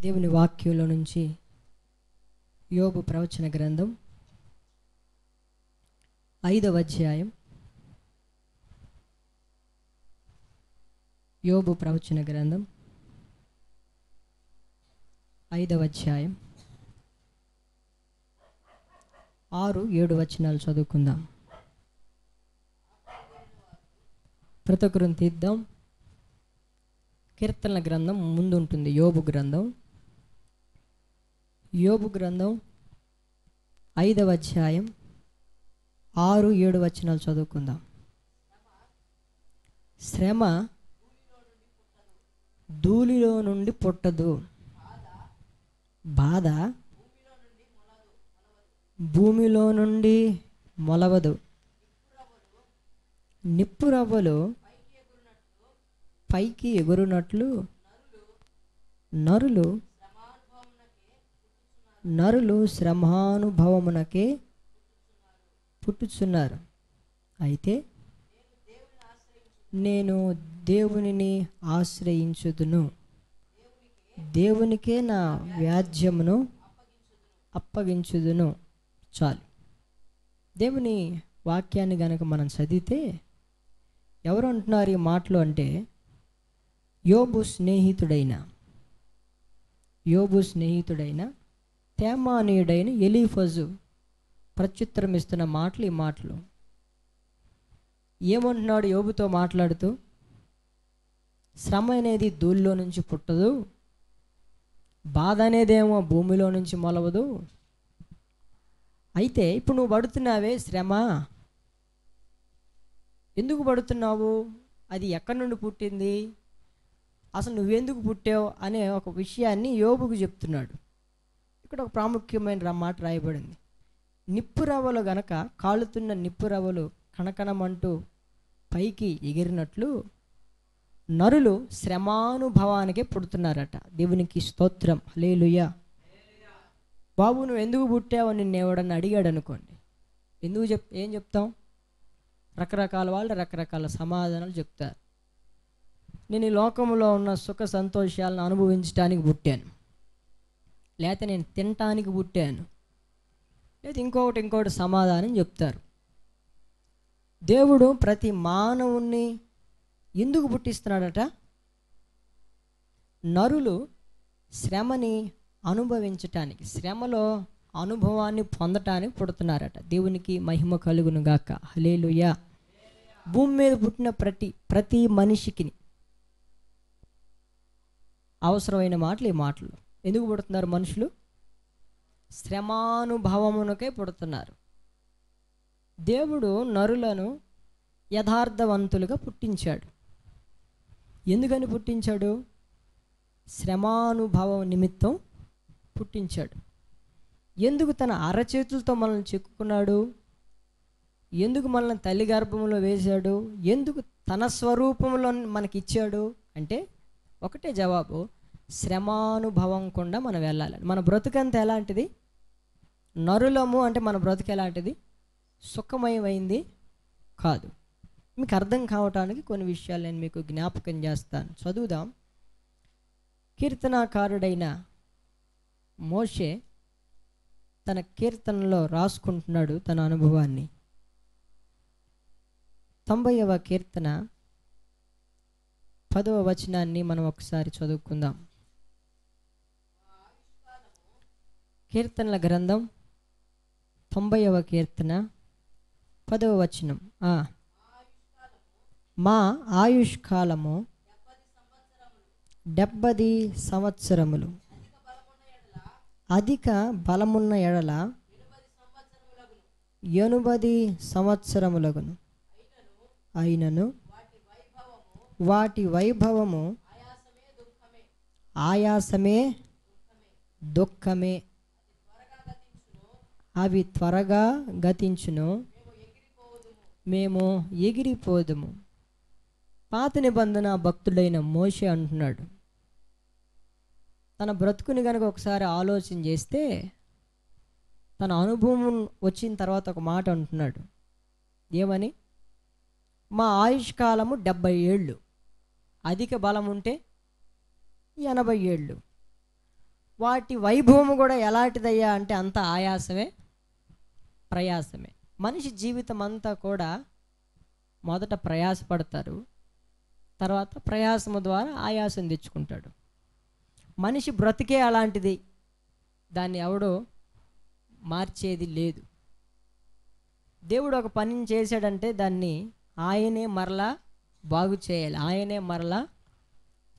దేవుని వాక్యంలో నుంచి యోబు ప్రవచన గ్రంథం 5వ అధ్యాయం. యోబు ప్రవచన గ్రంథం 5వ అధ్యాయం 6-7 వచనాలు చదువుకుందాం. ప్రతి ఒక్కరిని తీద్దాం. కీర్తనల గ్రంథం ముందు ఉంటుంది. యోబు గ్రంథం 5వ అధ్యాయం 6-7 వచనాలు చదువుకుందాం. శ్రమ ధూళిలో నుండి పుట్టదు, బాధ భూమిలో నుండి మొలవదు. నిప్పురవ్వలు పైకి ఎగురునట్లు నరులు శ్రమానుభవమునకే పుట్టుచున్నారు. అయితే నేను దేవునిని ఆశ్రయించుదును, దేవునికే నా వ్యాజ్యమును అప్పగించుదును. చాలు. దేవుని వాక్యాన్ని గనక మనం చదివితే ఎవరు అంటున్నారు ఈ మాటలు అంటే, యోబు స్నేహితుడైన తేమానీయుడైన ఎలీఫజు ప్రత్యుత్తరం ఇస్తున్న మాటలు ఈ మాటలు. ఏమంటున్నాడు యోబుతో మాట్లాడుతూ? శ్రమ అనేది ధూళిలో నుంచి పుట్టదు, బాధ అనేదేమో భూమిలో నుంచి మొలవదు. అయితే ఇప్పుడు నువ్వు పడుతున్నావే శ్రమ, ఎందుకు పడుతున్నావు? అది ఎక్కడి నుండి పుట్టింది? అసలు నువ్వెందుకు పుట్టావు అనే ఒక విషయాన్ని యోబుకు చెప్తున్నాడు. ఇక్కడ ఒక ప్రాముఖ్యమైన మాట రాయబడింది. నిప్పురవ్వలు గనక, కాలుతున్న నిప్పురవ్వలు కణకణమంటూ పైకి ఎగిరినట్లు నరులు శ్రమానుభవానికే పుడుతున్నారట. దేవునికి స్తోత్రం, హల్లెలూయా. బాబు నువ్వు ఎందుకు పుట్టావు అని నిన్ను ఎవడన్నా అడిగాడు అనుకోండి, ఏం చెప్తాం? రకరకాల వాళ్ళు రకరకాల సమాధానాలు చెప్తారు. నేను ఈ లోకంలో ఉన్న సుఖ సంతోషాలను అనుభవించడానికి పుట్టాను, లేకపోతే నేను తినటానికి పుట్టాను, లేదా ఇంకొకటి సమాధానం చెప్తారు. దేవుడు ప్రతి మానవుణ్ణి ఎందుకు పుట్టిస్తున్నాడట? నరులు శ్రమని అనుభవించటానికి, శ్రమలో అనుభవాన్ని పొందటానికి పుడుతున్నారట. దేవునికి మహిమ కలుగును గాక, హల్లెలూయా. భూమి మీద పుట్టిన ప్రతి మనిషికి అవసరమైన మాటలు ఈ మాటలు. ఎందుకు పుడుతున్నారు మనుషులు? శ్రమానుభవమునకే పుడుతున్నారు. దేవుడు నరులను యథార్థవంతులుగా పుట్టించాడు. ఎందుకని పుట్టించాడు? శ్రమానుభవం నిమిత్తం పుట్టించాడు. ఎందుకు తన అరచేతులతో మనల్ని చెక్కుకున్నాడు? ఎందుకు మనల్ని తల్లి గర్భంలో వేశాడు? ఎందుకు తన స్వరూపంలో మనకిచ్చాడు అంటే ఒకటే జవాబు, శ్రమానుభవం కూడా మనం వెళ్ళాలని. మన బ్రతుకంతా ఎలాంటిది? నరులము అంటే మన బ్రతుకు ఎలాంటిది? సుఖమయమైంది కాదు. మీకు అర్థం కావటానికి కొన్ని విషయాలు నేను మీకు జ్ఞాపకం చేస్తాను. చదువుదాం. కీర్తనాకారుడైన మోషే తన కీర్తనలో రాసుకుంటున్నాడు తన అనుభవాన్ని. 90వ కీర్తన 10వ వచనాన్ని మనం ఒకసారి చదువుకుందాం. కీర్తనల గ్రంథం 90వ కీర్తన 10వ వచనం. మా ఆయుష్కాలము 70 సంవత్సరములు, అధిక బలమున్న ఎడల 80 సంవత్సరములగును. అయినను వాటి వైభవము ఆయాసమే దుఃఖమే, అవి త్వరగా గతించును, మేము ఎగిరిపోదుము. పాత నిబంధన భక్తుడైన మోషే అంటున్నాడు. తన బ్రతుకుని కనుక ఒకసారి ఆలోచన చేస్తే తన అనుభవం వచ్చిన తర్వాత ఒక మాట అంటున్నాడు. ఏమని? మా ఆయుష్కాలము 70 ఏళ్ళు, అధిక బలం ఉంటే 80 ఏళ్ళు. వాటి వైభవము కూడా ఎలాంటిదయ్యా అంటే అంత ఆయాసమే, ప్రయాసమే. మనిషి జీవితం అంతా కూడా మొదట ప్రయాసపడతారు, తర్వాత ప్రయాసము ద్వారా ఆయాసం తెచ్చుకుంటాడు. మనిషి బ్రతికే అలాంటిది, దాన్ని ఎవడో మార్చేది లేదు. దేవుడు ఒక పనిని చేశాడంటే దాన్ని ఆయనే మరలా బాగు చేయాలి, ఆయనే మరలా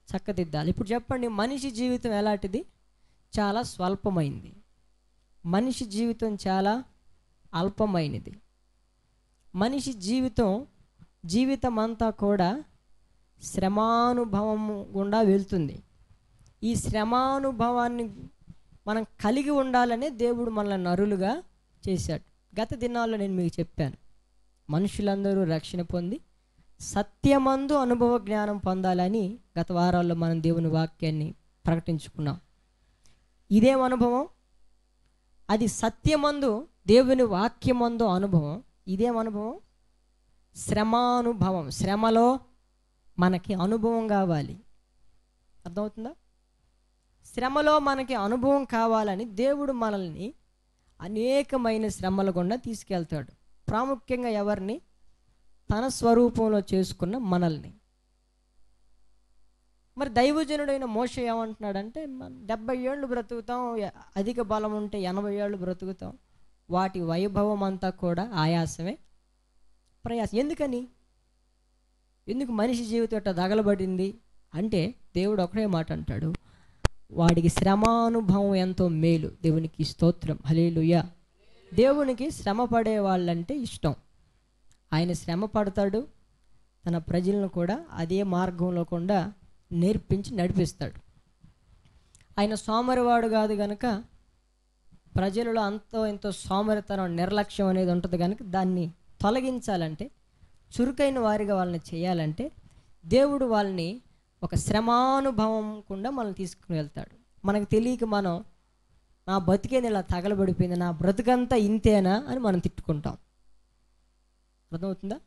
చక్కదిద్దాలి. ఇప్పుడు చెప్పండి, మనిషి జీవితం ఎలాంటిది? చాలా స్వల్పమైంది. మనిషి జీవితం చాలా అల్పమైనది. మనిషి జీవితం అంతా కూడా శ్రమానుభవము గుండా వెళ్తుంది. ఈ శ్రమానుభవాన్ని మనం కలిగి ఉండాలనే దేవుడు మనల్ని నరులుగా చేశాడు. గత దినాల్లో నేను మీకు చెప్పాను, మనుషులందరూ రక్షణ పొంది సత్యమందు అనుభవ జ్ఞానం పొందాలని గత వారాల్లో మనం దేవుని వాక్యాన్ని ప్రకటించుకున్నాం. ఇదేం అనుభవం? అది సత్యమందు దేవుని వాక్యమందు అనుభవం. ఇదేం అనుభవం? శ్రమానుభవం. శ్రమలో మనకి అనుభవం కావాలి. అర్థమవుతుందా? శ్రమలో మనకి అనుభవం కావాలని దేవుడు మనల్ని అనేకమైన శ్రమల గుండా తీసుకెళ్తాడు. ప్రాముఖ్యంగా ఎవరిని? తన స్వరూపంలో చేసుకున్న మనల్ని. మరి దైవజనుడైన మోషే ఏమంటున్నాడంటే, 70 ఏళ్ళు బ్రతుకుతాం, అధిక బలం ఉంటే 80 ఏళ్ళు బ్రతుకుతాం, వాటి వైభవం అంతా కూడా ఆయాసమే, ప్రయాసం. ఎందుకు మనిషి జీవితం అట్లా దగలబడింది అంటే దేవుడు ఒకటే మాట అంటాడు, వాడికి శ్రమానుభవం ఎంతో మేలు. దేవునికి స్తోత్రం, హల్లెలూయా. దేవునికి శ్రమ పడే వాళ్ళంటే ఇష్టం. ఆయన శ్రమ పడతాడు, తన ప్రజలను కూడా అదే మార్గంలో కూడా నేర్పించి నడిపిస్తాడు. ఆయన సోమరివాడు కాదు కనుక ప్రజలలో అంతో ఎంతో సోమరితనం, నిర్లక్ష్యం అనేది ఉంటుంది కనుక దాన్ని తొలగించాలంటే, చురుకైన వారిగా వాళ్ళని చేయాలంటే దేవుడు వాళ్ళని ఒక శ్రమానుభవం కూడా మనల్ని తీసుకుని వెళ్తాడు. మనకు తెలియక మనం, నా బతికేది ఇలా తగలబడిపోయింది, నా బ్రతుకంతా ఇంతేనా అని మనం తిట్టుకుంటాం. అర్థమవుతుందా?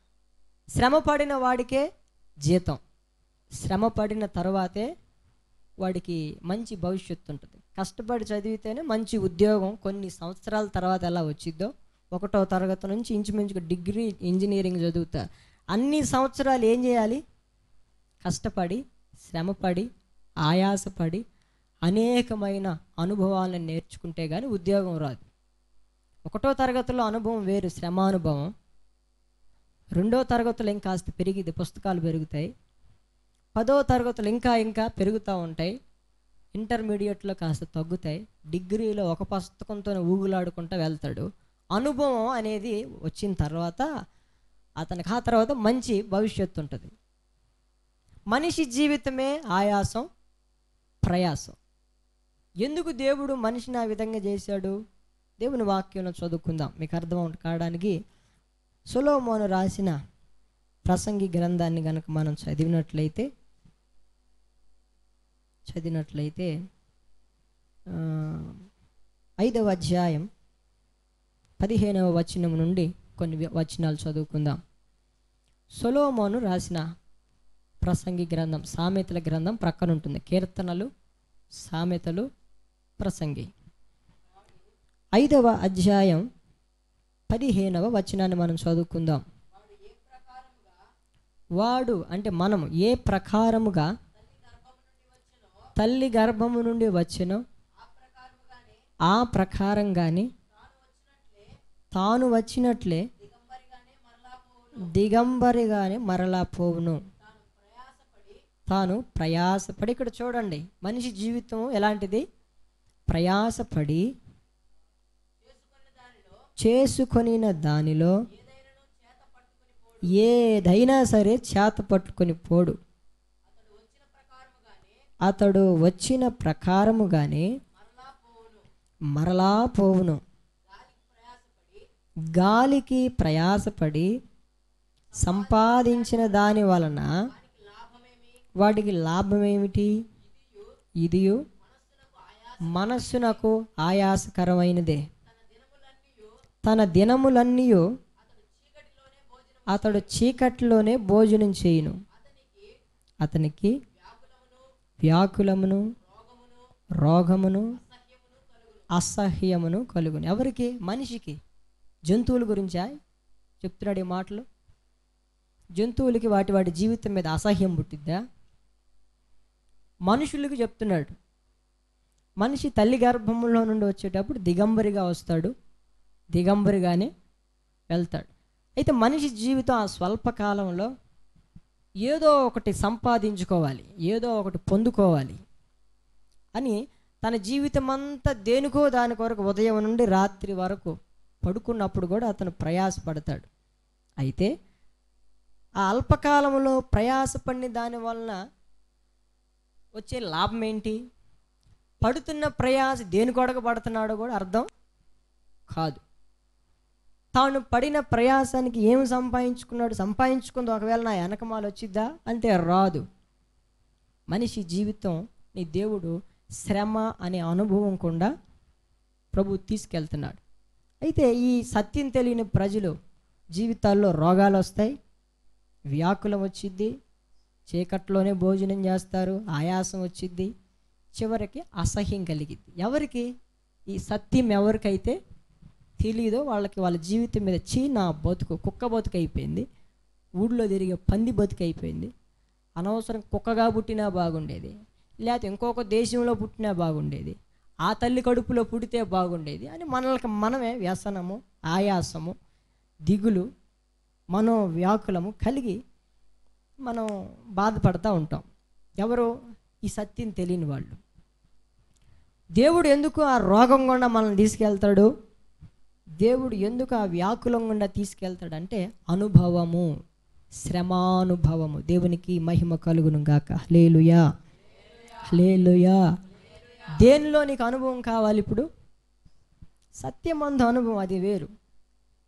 శ్రమ పడిన వాడికే జీతం, శ్రమ పడిన తర్వాతే వాడికి మంచి భవిష్యత్తు ఉంటుంది. కష్టపడి చదివితేనే మంచి ఉద్యోగం కొన్ని సంవత్సరాల తర్వాత ఎలా వచ్చిద్దో, 1వ తరగతి నుంచి ఇంచుమించుగా డిగ్రీ ఇంజనీరింగ్ చదువుతా అన్ని సంవత్సరాలు ఏం చేయాలి? కష్టపడి, శ్రమపడి, ఆయాసపడి అనేకమైన అనుభవాలను నేర్చుకుంటే కానీ ఉద్యోగం రాదు. 1వ తరగతిలో అనుభవం వేరు, శ్రమానుభవం. 2వ తరగతిలో ఇంకాస్త పెరిగిది, పుస్తకాలు పెరుగుతాయి. 10వ తరగతులు ఇంకా పెరుగుతూ ఉంటాయి. ఇంటర్మీడియట్లో కాస్త తగ్గుతాయి. డిగ్రీలో ఒక పుస్తకంతో ఊగులాడుకుంటూ వెళ్తాడు. అనుభవం అనేది వచ్చిన తర్వాత అతనికి ఆ తర్వాత మంచి భవిష్యత్తు ఉంటుంది. మనిషి జీవితమే ఆయాసం, ప్రయాసం. ఎందుకు దేవుడు మనిషిని ఆ విధంగా చేశాడు? దేవుని వాక్యంలో చదువుకుందాం, మీకు అర్థం కావడానికి. సొలొమోను రాసిన ప్రసంగి గ్రంథాన్ని కనుక మనం చదివినట్లయితే 5వ అధ్యాయం 15వ వచనం నుండి కొన్ని వచనాలు చదువుకుందాం. సొలొమోను రాసిన ప్రసంగి గ్రంథం, సామెతల గ్రంథం ప్రక్కన ఉంటుంది. కీర్తనలు, సామెతలు, ప్రసంగి. 5వ అధ్యాయం 15వ వచనాన్ని మనం చదువుకుందాం. వాడు అంటే మనము ఏ ప్రకారముగా తల్లి గర్భము నుండి వచ్చెనో ఆ ప్రకారంగానే తాను వచ్చినట్లే దిగంబరిగానే మరలా పోవును. తాను ప్రయాసపడి, ఇక్కడ చూడండి, మనిషి జీవితం ఎలాంటిది? ప్రయాసపడి చేసుకొనిన దానిలో ఏదైనా సరే చేత పట్టుకొని పోడు. అతడు వచ్చిన ప్రకారముగానే మరలా పోవును. గాలికి ప్రయాసపడి సంపాదించిన దాని వలన వాడికి లాభమేమిటి? ఇదియు మనస్సునకు ఆయాసకరమైనదే. తన దినములన్నీ అతడు చీకటిలోనే భోజనం చేయును. అతనికి వ్యాకులమును, రోగమును, అసహ్యమును కలుగును. ఎవరికి? మనిషికి. జంతువుల గురించా చెప్తున్నాడు ఈ మాటలు? జంతువులకి వాటి వాటి జీవితం మీద అసహ్యం పుట్టిద్దా? మనుషులకి చెప్తున్నాడు. మనిషి తల్లి గర్భంలో నుండి వచ్చేటప్పుడు దిగంబరిగా వస్తాడు, దిగంబరిగానే వెళ్తాడు. అయితే మనిషి జీవితం ఆ స్వల్పకాలంలో ఏదో ఒకటి సంపాదించుకోవాలి, ఏదో ఒకటి పొందుకోవాలి అని తన జీవితం అంతా దేనికో దాని కొరకు ఉదయం నుండి రాత్రి వరకు పడుకున్నప్పుడు కూడా అతను ప్రయాసపడతాడు. అయితే ఆ అల్పకాలంలో ప్రయాసపడిన దాని వలన వచ్చే లాభం ఏంటి? పడుతున్న ప్రయాస దేని కొరకు పడుతున్నాడో కూడా అర్థం కాదు. తాను పడిన ప్రయాసానికి ఏమి సంపాదించుకున్నాడు? సంపాదించుకుంది ఒకవేళ నా వెనకమాల వచ్చిద్దా అంటే రాదు. మనిషి జీవితం నీ దేవుడు శ్రమ అనే అనుభవం కూడా ప్రభు తీసుకెళ్తున్నాడు. అయితే ఈ సత్యం తెలియని ప్రజలు జీవితాల్లో రోగాలు వస్తాయి, వ్యాకులం వచ్చిద్ది, చీకట్లోనే భోజనం చేస్తారు, ఆయాసం వచ్చిద్ది, చివరికి అసహ్యం కలిగిద్ది. ఎవరికి? ఈ సత్యం ఎవరికైతే తెలీదో వాళ్ళకి వాళ్ళ జీవితం మీద నా బతుకు కుక్క బతుకు అయిపోయింది, ఊళ్ళో తిరిగే పంది బతుకు అయిపోయింది, అనవసరం కుక్కగా పుట్టినా బాగుండేది, లేకపోతే ఇంకొక దేశంలో పుట్టినా బాగుండేది, ఆ తల్లి కడుపులో పుడితే బాగుండేది అని మనమే వ్యసనము, ఆయాసము, దిగులు, మనోవ్యాకులము కలిగి మనం బాధపడుతూ ఉంటాం. ఎవరు? ఈ సత్యం తెలియని వాళ్ళు. దేవుడు ఎందుకు ఆ రోగం గుండా మనల్ని తీసుకెళ్తాడు? దేవుడు ఎందుకు ఆ వ్యాకులం గుండా తీసుకెళ్తాడంటే అనుభవము, శ్రమానుభవము. దేవునికి మహిమ కలుగును గాక. హల్లెలూయా, హల్లెలూయా. దేనిలో నీకు అనుభవం కావాలి? ఇప్పుడు సత్యమందు అనుభవం అది వేరు,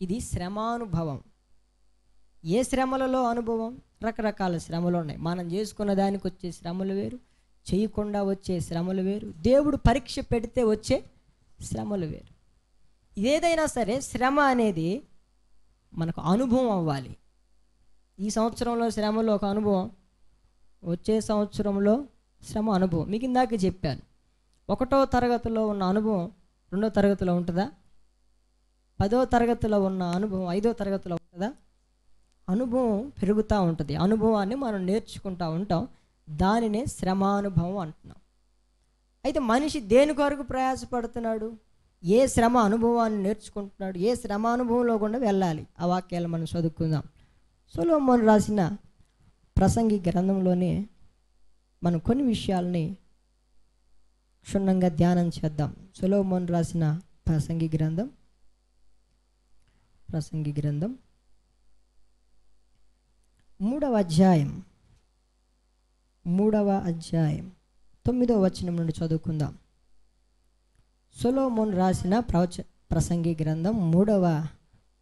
ఇది శ్రమానుభవం. ఏ శ్రమలలో అనుభవం? రకరకాల శ్రమలు ఉన్నాయి. మనం చేసుకున్న దానికి వచ్చే శ్రమలు వేరు, చేయకుండా వచ్చే శ్రమలు వేరు, దేవుడు పరీక్ష పెడితే వచ్చే శ్రమలు వేరు. ఏదైనా సరే శ్రమ అనేది మనకు అనుభవం అవ్వాలి. ఈ సంవత్సరంలో శ్రమలో ఒక అనుభవం, వచ్చే సంవత్సరంలో శ్రమ అనుభవం. మీకు ఇందాక చెప్పాను, 1వ తరగతిలో ఉన్న అనుభవం 2వ తరగతిలో ఉంటుందా? 10వ తరగతిలో ఉన్న అనుభవం 5వ తరగతిలో ఉంటుందా? అనుభవం పెరుగుతూ ఉంటుంది. అనుభవాన్ని మనం నేర్చుకుంటూ ఉంటాం, దానినే శ్రమానుభవం అంటున్నాం. అయితే మనిషి దేని కొరకు ప్రయాసపడుతున్నాడు? ఏ శ్రమ అనుభవాన్ని నేర్చుకుంటున్నాడు? ఏ శ్రమ అనుభవంలో కూడా వెళ్ళాలి? ఆ వాక్యాలు మనం చదువుకుందాం. సొలొమోను రాసిన ప్రసంగి గ్రంథంలోనే మనం కొన్ని విషయాల్ని క్షుణ్ణంగా ధ్యానం చేద్దాం. సొలొమోను రాసిన ప్రసంగి గ్రంథం 3వ అధ్యాయం 9వ వచనం నుండి చదువుకుందాం. సొలొమోను రాసిన ప్రసంగి గ్రంథం 3వ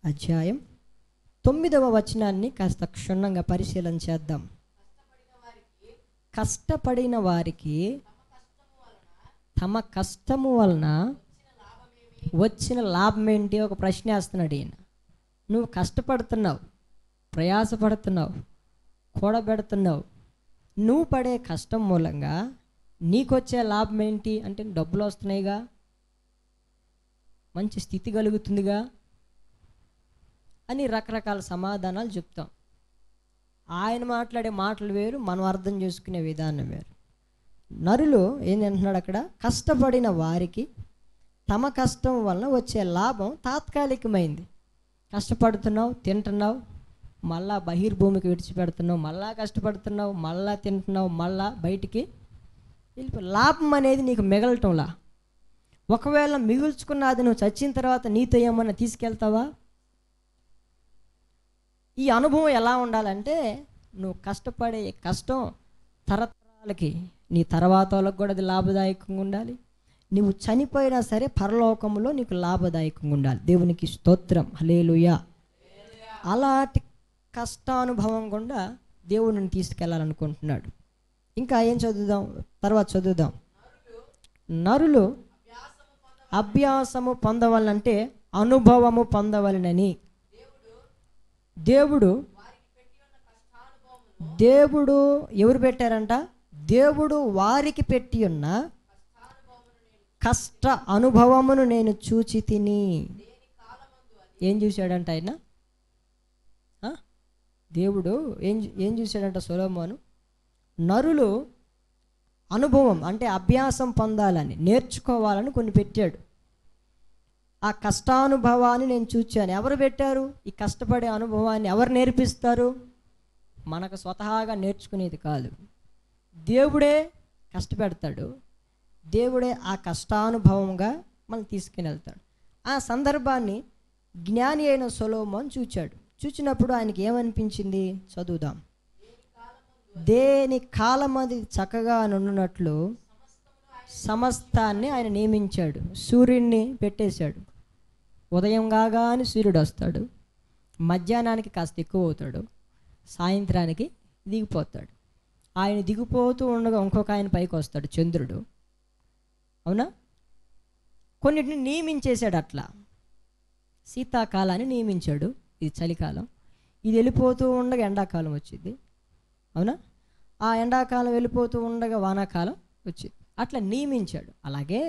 అధ్యాయం 9వ వచనాన్ని కాస్త క్షుణ్ణంగా పరిశీలన చేద్దాం. కష్టపడిన వారికి తమ కష్టము వలన వచ్చిన లాభం ఏంటి? ఒక ప్రశ్న వేస్తున్నాడు ఈయన. నువ్వు కష్టపడుతున్నావు, ప్రయాసపడుతున్నావు, కూడబెడుతున్నావు, నువ్వు పడే కష్టం మూలంగా నీకొచ్చే లాభం ఏంటి అంటే డబ్బులు వస్తున్నాయిగా, మంచి స్థితి కలుగుతుందిగా అని రకరకాల సమాధానాలు చెప్తాం. ఆయన మాట్లాడే మాటలు వేరు, మనం అర్థం చేసుకునే విధానం వేరు. నరులు ఏంటంటున్నాడు అక్కడ? కష్టపడిన వారికి తమ కష్టం వలన వచ్చే లాభం తాత్కాలికమైంది. కష్టపడుతున్నావు, తింటున్నావు, మళ్ళా బహిర్భూమికి విడిచిపెడుతున్నావు, మళ్ళా కష్టపడుతున్నావు, మళ్ళా తింటున్నావు, మళ్ళా బయటికి వెళ్ళిపో. లాభం అనేది నీకు మిగలటంలా. ఒకవేళ మిగుల్చుకున్నది నువ్వు చచ్చిన తర్వాత నీతో ఏమన్నా తీసుకెళ్తావా? ఈ అనుభవం ఎలా ఉండాలంటే నువ్వు కష్టపడే కష్టం తరతరాలకి, నీ తర్వాత వాళ్ళకి కూడా అది లాభదాయకంగా ఉండాలి. నువ్వు చనిపోయినా సరే పరలోకంలో నీకు లాభదాయకంగా ఉండాలి. దేవునికి స్తోత్రం, హల్లెలూయా. అలాంటి కష్టానుభవం గుండా దేవుడిని తీసుకెళ్ళాలనుకుంటున్నాడు. ఇంకా ఏం చదువుదాం, తర్వాత చదువుదాం. నరులు అభ్యాసము పొందవాలంటే అనుభవము పొందవలనని దేవుడు ఎవరు పెట్టారంట? దేవుడు వారికి పెట్టి ఉన్న కష్ట అనుభవమును నేను చూచి తిని. ఏం చూశాడంట ఆయన? దేవుడు ఏం చూశాడంట సొలొమోను? నరులు అనుభవం అంటే అభ్యాసం పొందాలని, నేర్చుకోవాలని కొన్ని పెట్టాడు. ఆ కష్టానుభవాన్ని నేను చూచాను. ఎవరు పెట్టారు ఈ కష్టపడే అనుభవాన్ని? ఎవరు నేర్పిస్తారు? మనకు స్వతహాగా నేర్చుకునేది కాదు, దేవుడే కష్టపెడతాడు. దేవుడే ఆ కష్టానుభవంగా మనం తీసుకుని వెళ్తాడు. ఆ సందర్భాన్ని జ్ఞాని అయిన సొలొమోను చూచాడు. చూచినప్పుడు ఆయనకి ఏమనిపించింది? చదువుదాం. దేని కాలం అది చక్కగా నుండినట్లు సమస్తాన్ని ఆయన నియమించాడు. సూర్యుడిని పెట్టేశాడు. ఉదయం కాగానే సూర్యుడు వస్తాడు, మధ్యాహ్నానికి కాస్త ఎక్కువ అవుతాడు, సాయంత్రానికి దిగిపోతాడు. ఆయన దిగిపోతూ ఉండగా ఇంకొక ఆయన పైకి వస్తాడు, చంద్రుడు. అవునా? కొన్నిటిని నియమించేశాడు. అట్లా శీతాకాలాన్ని నియమించాడు, ఇది చలికాలం. ఇది వెళ్ళిపోతూ ఉండగా ఎండాకాలం వచ్చింది. అవునా? ఆ ఎండాకాలం వెళ్ళిపోతూ ఉండగా వానాకాలం వచ్చింది. అట్లా నియమించాడు. అలాగే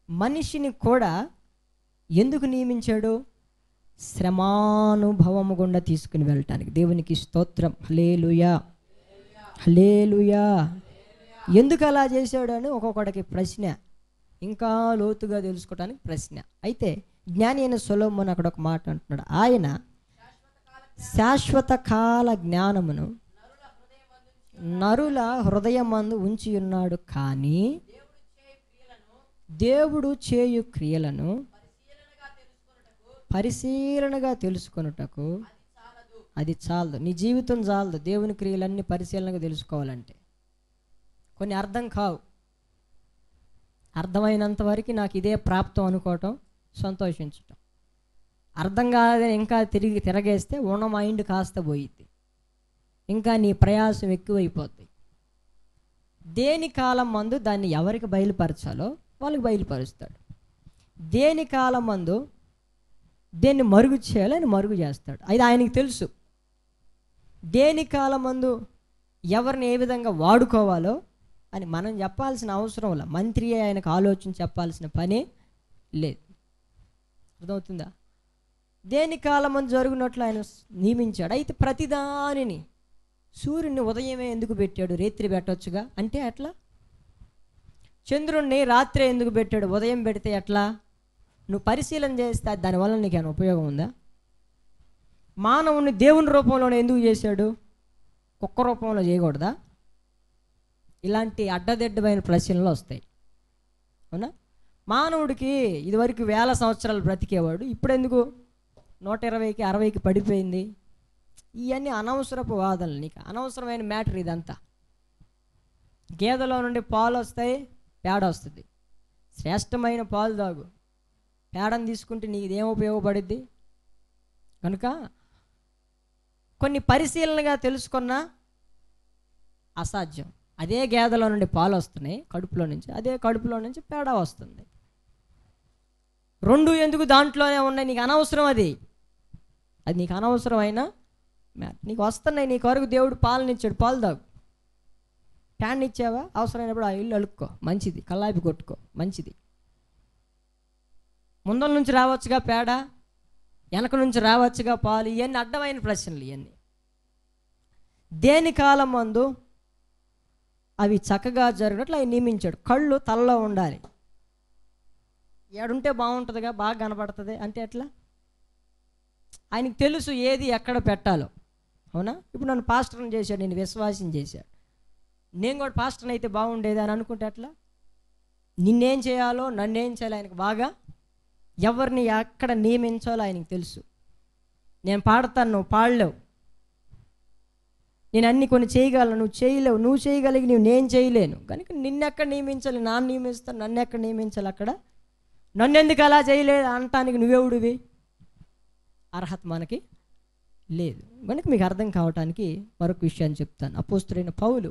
మనిషిని కూడా ఎందుకు నియమించాడు? శ్రమానుభవము గుండా తీసుకుని వెళ్ళటానికి. దేవునికి స్తోత్రం. హల్లెలూయా, హల్లెలూయా. ఎందుకు అలా చేశాడు అని ఒక్కొక్కడికి ప్రశ్న, ఇంకా లోతుగా తెలుసుకోవడానికి ప్రశ్న. అయితే జ్ఞాని అయిన సొలొమోను అక్కడ ఒక మాట అంటున్నాడు. ఆయన శాశ్వత కాల జ్ఞానమును నరుల హృదయమందు ఉంచి ఉన్నాడు, కానీ దేవుడు చేయు క్రియలను పరిశీలనగా తెలుసుకొనుటకు అది చాలదు. నీ జీవితం చాలదు దేవుని క్రియలన్నీ పరిశీలనగా తెలుసుకోవాలంటే. కొన్ని అర్థం కావు. అర్థమైనంత వరకు నాకు ఇదే ప్రాప్తం అనుకోవటం, సంతోషించటం. అర్థం కాదని ఇంకా తిరగేస్తే ఉన్న మైండ్ కాస్త పోయిద్ది, ఇంకా నీ ప్రయాసం ఎక్కువైపోద్ది. దేని కాలం మందు దాన్ని ఎవరికి బయలుపరచాలో వాళ్ళకి బయలుపరుస్తాడు. దేని కాలం మందు దేన్ని మరుగు చేయాలో ఆయన మరుగు చేస్తాడు. అది ఆయనకి తెలుసు. దేని కాలం మందు ఎవరిని ఏ విధంగా వాడుకోవాలో అని మనం చెప్పాల్సిన అవసరం లేదు. మంత్రి ఆయనకు ఆలోచన చెప్పాల్సిన పనే లేదు. అర్థమవుతుందా? దేని కాలం మందు జరుగునట్లు ఆయన నియమించాడు. అయితే ప్రతిదానిని సూర్యుడిని ఉదయమే ఎందుకు పెట్టాడు? రాత్రి పెట్టవచ్చుగా అంటే ఎట్లా? చంద్రుణ్ణి రాత్రి ఎందుకు పెట్టాడు? ఉదయం పెడితే ఎట్లా? నువ్వు పరిశీలన చేస్తే దానివల్ల నీకు ఏమైనా ఉపయోగం ఉందా? మానవుని దేవుని రూపంలోనే ఎందుకు చేశాడు? కుక్క రూపంలో చేయకూడదా? ఇలాంటి అడ్డదిడ్డమైన ప్రశ్నలు వస్తాయి. అవునా? మానవుడికి ఇదివరకు 1000 సంవత్సరాలు బ్రతికేవాడు, ఇప్పుడు ఎందుకు 120కి 60కి పడిపోయింది? ఇవన్నీ అనవసరపు వాదనలు. నీకు అనవసరమైన మ్యాటర్ ఇదంతా. గేదెలో నుండి పాలు వస్తాయి, పేడ వస్తుంది. శ్రేష్టమైన పాలు తాగు, పేడను తీసుకుంటే నీకు ఇదేం ఉపయోగపడుద్ది? కనుక కొన్ని పరిశీలనగా తెలుసుకున్నా అసాధ్యం. అదే గేదెలో నుండి పాలు వస్తున్నాయి కడుపులో నుంచి, అదే కడుపులో నుంచి పేడ వస్తుంది. రెండు ఎందుకు దాంట్లోనే ఉన్నాయి? నీకు అనవసరం. అది నీకు అనవసరమైన నీకు వస్తున్నాయి. నీ కొరకు దేవుడు పాలనిచ్చాడు, పాలు తాగు. ప్యాన్ ఇచ్చావా? అవసరమైనప్పుడు ఆ ఇల్లు అలుక్కో, మంచిది. కల్లాపి కొట్టుకో, మంచిది. ముందల నుంచి రావచ్చుగా పేడ, వెనక నుంచి రావచ్చుగా పాలు. ఇవన్నీ అడ్డమైన ప్రశ్నలు. ఇవన్నీ దేని కాలం మందు అవి చక్కగా జరిగినట్లు ఆయన నియమించాడు. కళ్ళు తలలో ఉండాలి. ఏడుంటే బాగుంటుందిగా, బాగా కనపడుతుంది అంటే ఎట్లా? ఆయనకి తెలుసు ఏది ఎక్కడ పెట్టాలో. అవునా? ఇప్పుడు నన్ను పాస్టర్ని చేశాడు, నేను విశ్వాసం చేశాడు. నేను కూడా పాస్టర్ని అయితే బాగుండేది అని అనుకుంటే ఎట్లా? నిన్నేం చేయాలో నన్నేం చేయాలో ఆయనకు బాగా, ఎవరిని ఎక్కడ నియమించాలో ఆయనకు తెలుసు. నేను పాడతాను, నువ్వు పాడలేవు. నేను అన్ని కొన్ని చేయగలను, నువ్వు చేయలేవు. నువ్వు చేయగలిగి నేను చేయలేను. కనుక నిన్నెక్కడ నియమించాలి? నాన్న నియమిస్తాను. నన్ను ఎక్కడ నియమించాలి? అక్కడ. నన్ను ఎందుకు అలా చేయలేదు అనటానికి నువ్వెవడివి? అర్హత మనకి లేదు. కనుక మీకు అర్థం కావటానికి మరొక విషయాన్ని చెప్తాను. అపోస్తలుడైన పౌలు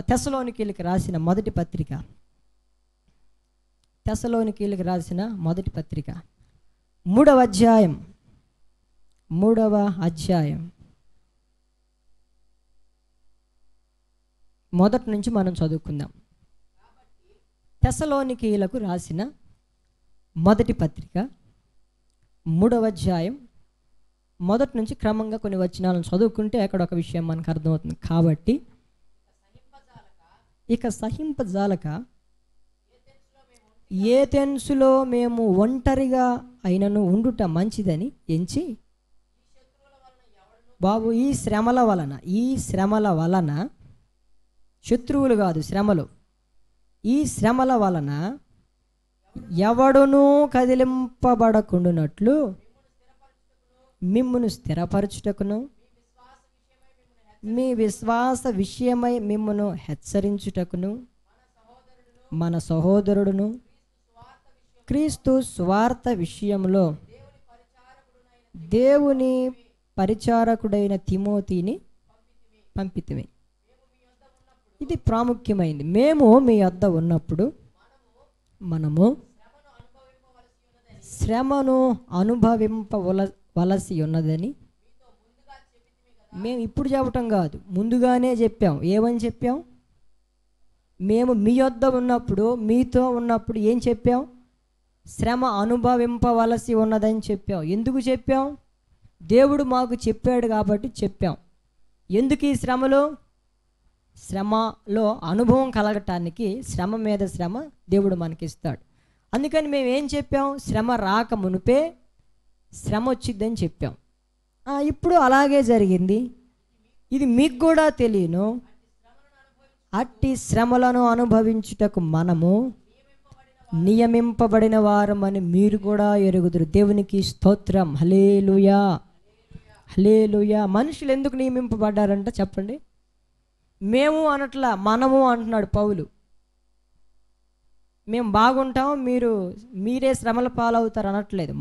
తెస్సలోనికీయులకు రాసిన మొదటి పత్రిక, తెస్సలోనికీయులకు రాసిన మొదటి పత్రిక 3వ అధ్యాయం మొదటి నుంచి మనం చదువుకుందాం. తెస్సలోనికీయులకు రాసిన మొదటి పత్రిక 3వ అధ్యాయం మొదటి నుంచి క్రమంగా కొన్ని వచనాలను చదువుకుంటే అక్కడ ఒక విషయం మనకు అర్థమవుతుంది. కాబట్టి ఇక సహింపజాలక ఏథెన్సులో మేము ఒంటరిగా అయినను ఉండుట మంచిదని ఎంచి, బాబు ఈ శ్రమల వలన శత్రువులు కాదు శ్రమలు, ఈ శ్రమల వలన ఎవడునూ కదిలింపబడకుండునట్లు మిమ్మును స్థిరపరచుటకును మీ విశ్వాస విషయమై మిమ్మును హెచ్చరించుటకును మన సహోదరుడును క్రీస్తు స్వార్థ విషయంలో దేవుని పరిచారకుడైన తిమోతిని పంపితిమి. ఇది ప్రాముఖ్యమైంది. మేము మీ వద్ద ఉన్నప్పుడు మనము శ్రమను అనుభవింపవలసి ఉన్నదని మేము ఇప్పుడు చెప్పటం కాదు, ముందుగానే చెప్పాం. ఏమని చెప్పాం? మేము మీ వద్ద ఉన్నప్పుడు, మీతో ఉన్నప్పుడు ఏం చెప్పాం? శ్రమ అనుభవింపవలసి ఉన్నదని చెప్పాం. ఎందుకు చెప్పాం? దేవుడు మాకు చెప్పాడు కాబట్టి చెప్పాం. ఎందుకు ఈ శ్రమలో అనుభవం కలగటానికి శ్రమ మీద శ్రమ దేవుడు మనకిస్తాడు. అందుకని మేము ఏం చెప్పాం? శ్రమ రాక మునిపే శ్రమ వచ్చిద్దని చెప్పాం. ఇప్పుడు అలాగే జరిగింది. ఇది మీకు కూడా తెలియను. అట్టి శ్రమలను అనుభవించుటకు మనము నియమింపబడిన వారమని మీరు కూడా ఎరుగుదురు. దేవునికి స్తోత్రం. హల్లెలూయా, హల్లెలూయా. మనుషులు ఎందుకు నియమింపబడ్డారంట చెప్పండి? మేము అనట్లా, మనము అంటున్నాడు పౌలు. మేము బాగుంటాం, మీరే శ్రమల పాలవుతారు అనట్లేదు.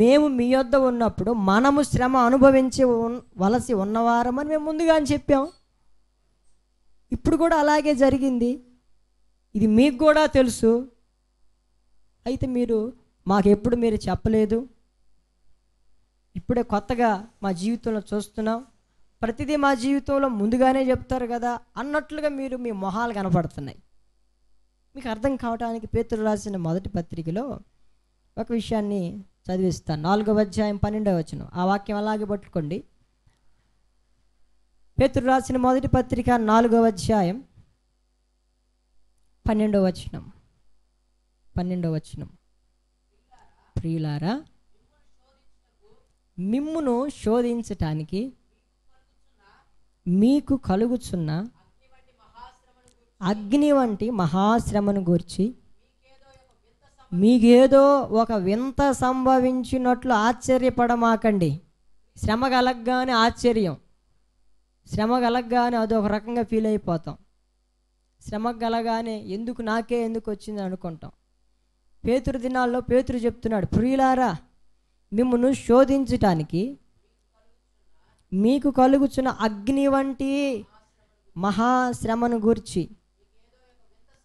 మేము మీ వద్ద ఉన్నప్పుడు మనము శ్రమ అనుభవించవలసి ఉన్నవారమని మేము ముందుగా చెప్పాం. ఇప్పుడు కూడా అలాగే జరిగింది. ఇది మీకు కూడా తెలుసు. అయితే మాకెప్పుడు మీరు చెప్పలేదు, ఇప్పుడే కొత్తగా మా జీవితంలో చూస్తున్నాం, ప్రతిదీ మా జీవితంలో ముందుగానే చెప్తారు కదా అన్నట్లుగా మీ మొహాలు కనపడుతున్నాయి. మీకు అర్థం కావడానికి పేతురు రాసిన మొదటి పత్రికలో ఒక విషయాన్ని చదివిస్తాను. 4వ అధ్యాయం 12వ వచనం. ఆ వాక్యం అలాగే పట్టుకోండి. పేతురు రాసిన మొదటి పత్రిక 4వ అధ్యాయం 12వ వచనం. 12వ వచనం. ప్రియులారా, మిమ్మును శోధించటానికి మీకు కలుగుచున్న అగ్ని వంటి మహాశ్రమను గూర్చి మీకేదో ఒక వింత సంభవించినట్లు ఆశ్చర్యపడమాకండి. శ్రమ కలగ్గానే ఆశ్చర్యం, శ్రమ కలగ్గానే అదొక రకంగా ఫీల్ అయిపోతాం. శ్రమ కలగానే నాకే ఎందుకు వచ్చింది అనుకుంటాం. పేతురు దినాల్లో పేతురు చెప్తున్నాడు, ప్రియులారా, మిమ్మును శోధించటానికి మీకు కలుగుచున్న అగ్ని వంటి మహాశ్రమను గూర్చి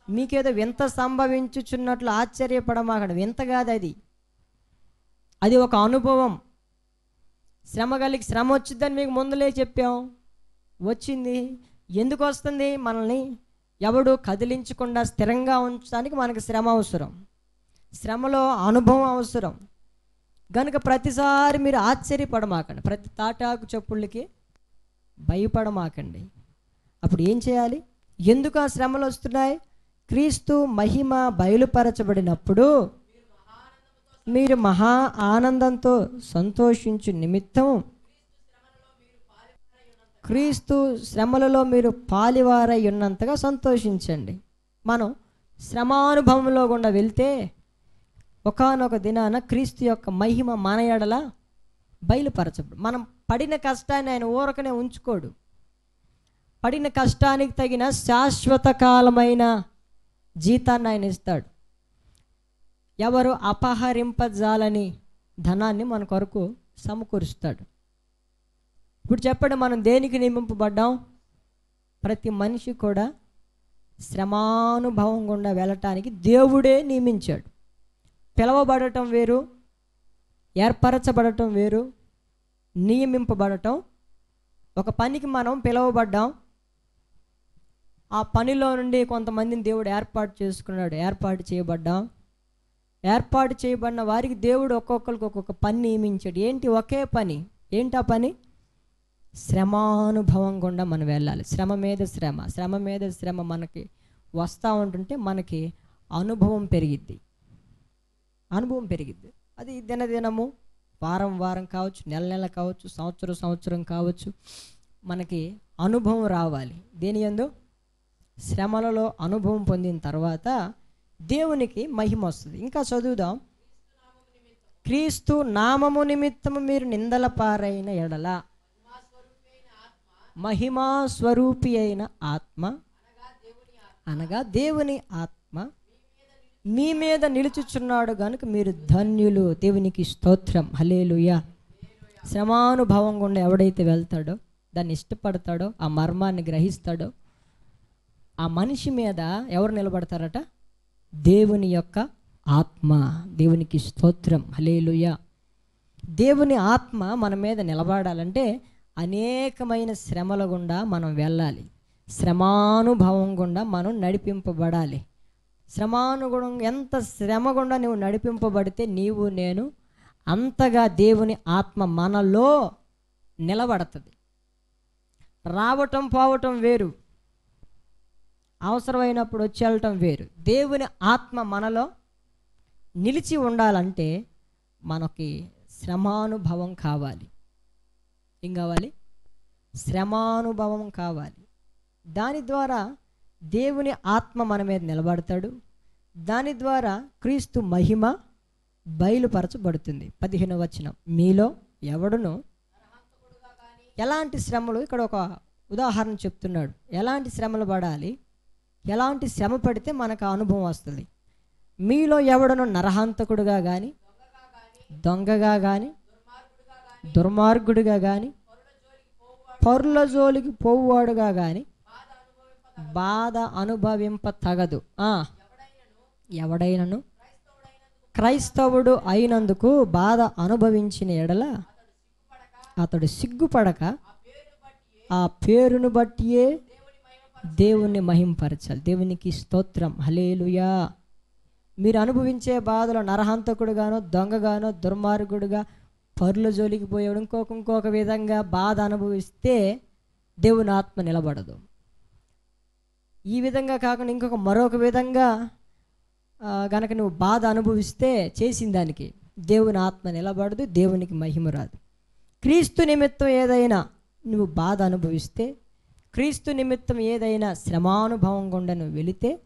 మీకేదో వింత సంభవించుచున్నట్లు ఆశ్చర్యపడమాకండి. వింత కాదు అది ఒక అనుభవం. శ్రమ వచ్చిందని మీకు ముందులే చెప్పాం. వచ్చింది. ఎందుకు వస్తుంది? మనల్ని ఎవడు కదిలించకుండా స్థిరంగా ఉంచడానికి మనకు శ్రమ అవసరం. శ్రమలో అనుభవం అవసరం. కనుక ప్రతిసారి మీరు ఆశ్చర్యపడమాకండి, ప్రతి తాటాకు చప్పుళ్ళకి భయపడమాకండి. అప్పుడు ఏం చేయాలి? ఎందుకు ఆ శ్రమలు వస్తున్నాయి? క్రీస్తు మహిమ బయలుపరచబడినప్పుడు మీరు మహా ఆనందంతో సంతోషించు నిమిత్తం క్రీస్తు శ్రమలలో మీరు పాలివారై ఉన్నంతగా సంతోషించండి. మనం శ్రమానుభవంలో గుండా వెళ్తే ఒకానొక దినాన క్రీస్తు యొక్క మహిమ మన ఎడల బయలుపరచబడు. మనం పడిన కష్టాన్ని ఆయన ఊరకనే ఉంచుకోడు. పడిన కష్టానికి తగిన శాశ్వత కాలమైన జీతాన్ని ఆయన ఇస్తాడు. ఎవరు అపహరింపజాలని ధనాన్ని మన కొరకు సమకూరుస్తాడు. ఇప్పుడు చెప్పండి, మనం దేనికి నియమింపబడ్డాం? ప్రతి మనిషి కూడా శ్రమానుభవం గుండా వెళ్ళటానికి దేవుడే నియమించాడు. పిలవబడటం వేరు, ఏర్పరచబడటం వేరు, నియమింపబడటం. ఒక పనికి మనం పిలవబడ్డాం, ఆ పనిలో నుండి కొంతమందిని దేవుడు ఏర్పాటు చేసుకున్నాడు. ఏర్పాటు చేయబడిన వారికి దేవుడు ఒక్కొక్కరికి ఒక్కొక్క పని నియమించాడు. ఏంటి? ఒకే పని. ఏంటి ఆ పని? శ్రమానుభవం గుండా మనం వెళ్ళాలి. శ్రమ మీద శ్రమ మనకి వస్తూ ఉంటుంటే మనకి అనుభవం పెరిగిద్ది. అది దినదినము, వారం కావచ్చు, నెల కావచ్చు, సంవత్సరం కావచ్చు, మనకి అనుభవం రావాలి. దేని యందు? శ్రమలలో అనుభవం పొందిన తర్వాత దేవునికి మహిమ వస్తుంది. ఇంకా చదువుదాం. క్రీస్తు నామము నిమిత్తము మీరు నిందల పారైన ఎడల మహిమా స్వరూపి అయిన ఆత్మ అనగా దేవుని ఆత్మ మీ మీద నిలుచుచున్నాడు గనుక మీరు ధన్యులు. దేవునికి స్తోత్రం. హల్లెలూయా. శ్రమానుభవం గుండా ఎవడైతే వెళ్తాడో, దాన్ని ఇష్టపడతాడో, ఆ మర్మాన్ని గ్రహిస్తాడో, ఆ మనిషి మీద ఎవరు నిలబడతారట? దేవుని యొక్క ఆత్మ. దేవునికి స్తోత్రం. హల్లెలూయా. దేవుని ఆత్మ మన మీద నిలబడాలంటే అనేకమైన శ్రమల గుండా మనం వెళ్ళాలి. శ్రమానుభవం గుండా మనం నడిపింపబడాలి. శ్రమానుగుణం ఎంత శ్రమ గుండా నువ్వు నడిపింపబడితే నీవు నేను అంతగా దేవుని ఆత్మ మనలో నిలబడుతుంది. రావటం పోవటం వేరు, అవసరమైనప్పుడు వచ్చి వెళ్ళటం వేరు. దేవుని ఆత్మ మనలో నిలిచి ఉండాలంటే మనకి శ్రమానుభవం కావాలి. ఏం కావాలి? శ్రమానుభవం కావాలి. దాని ద్వారా దేవుని ఆత్మ మన మీద నిలబడతాడు. దాని ద్వారా క్రీస్తు మహిమ బయలుపరచబడుతుంది. 15వ వచనం, మీలో ఎవడును ఎలాంటి శ్రమలు, ఇక్కడ ఒక ఉదాహరణ చెప్తున్నాడు. ఎలాంటి శ్రమలు పడాలి, ఎలాంటి శ్రమ పడితే మనకు అనుభవం వస్తుంది. మీలో ఎవడను నరహంతకుడుగా కానీ, దొంగగా కానీ, దుర్మార్గుడిగా కానీ, పరుల జోలికి పోవువాడుగా కానీ బాధ అనుభవింప తగదు. ఎవడైనను క్రైస్తవుడు అయినందుకు బాధ అనుభవించిన ఎడల అతడు సిగ్గుపడక ఆ పేరును బట్టియే దేవుణ్ణి మహింపరచాలి. దేవునికి స్తోత్రం. హల్లెలూయా. మీరు అనుభవించే బాధలో నరహంతకుడుగానో, దొంగగానో, దుర్మార్గుడుగా, పరుల జోలికి పోయేవాడు ఇంకొక విధంగా బాధ అనుభవిస్తే దేవుని ఆత్మ నిలబడదు. ఈ విధంగా కాకుండా ఇంకొక మరొక విధంగా గనక నువ్వు బాధ అనుభవిస్తే చేసిన దానికి దేవుని ఆత్మ నిలబడదు, దేవునికి మహిమ రాదు. క్రీస్తు నిమిత్తం ఏదైనా నువ్వు బాధ అనుభవిస్తే, క్రీస్తు నిమిత్తం ఏదైనా శ్రమానుభవం గుండా నువ్వు వెళితే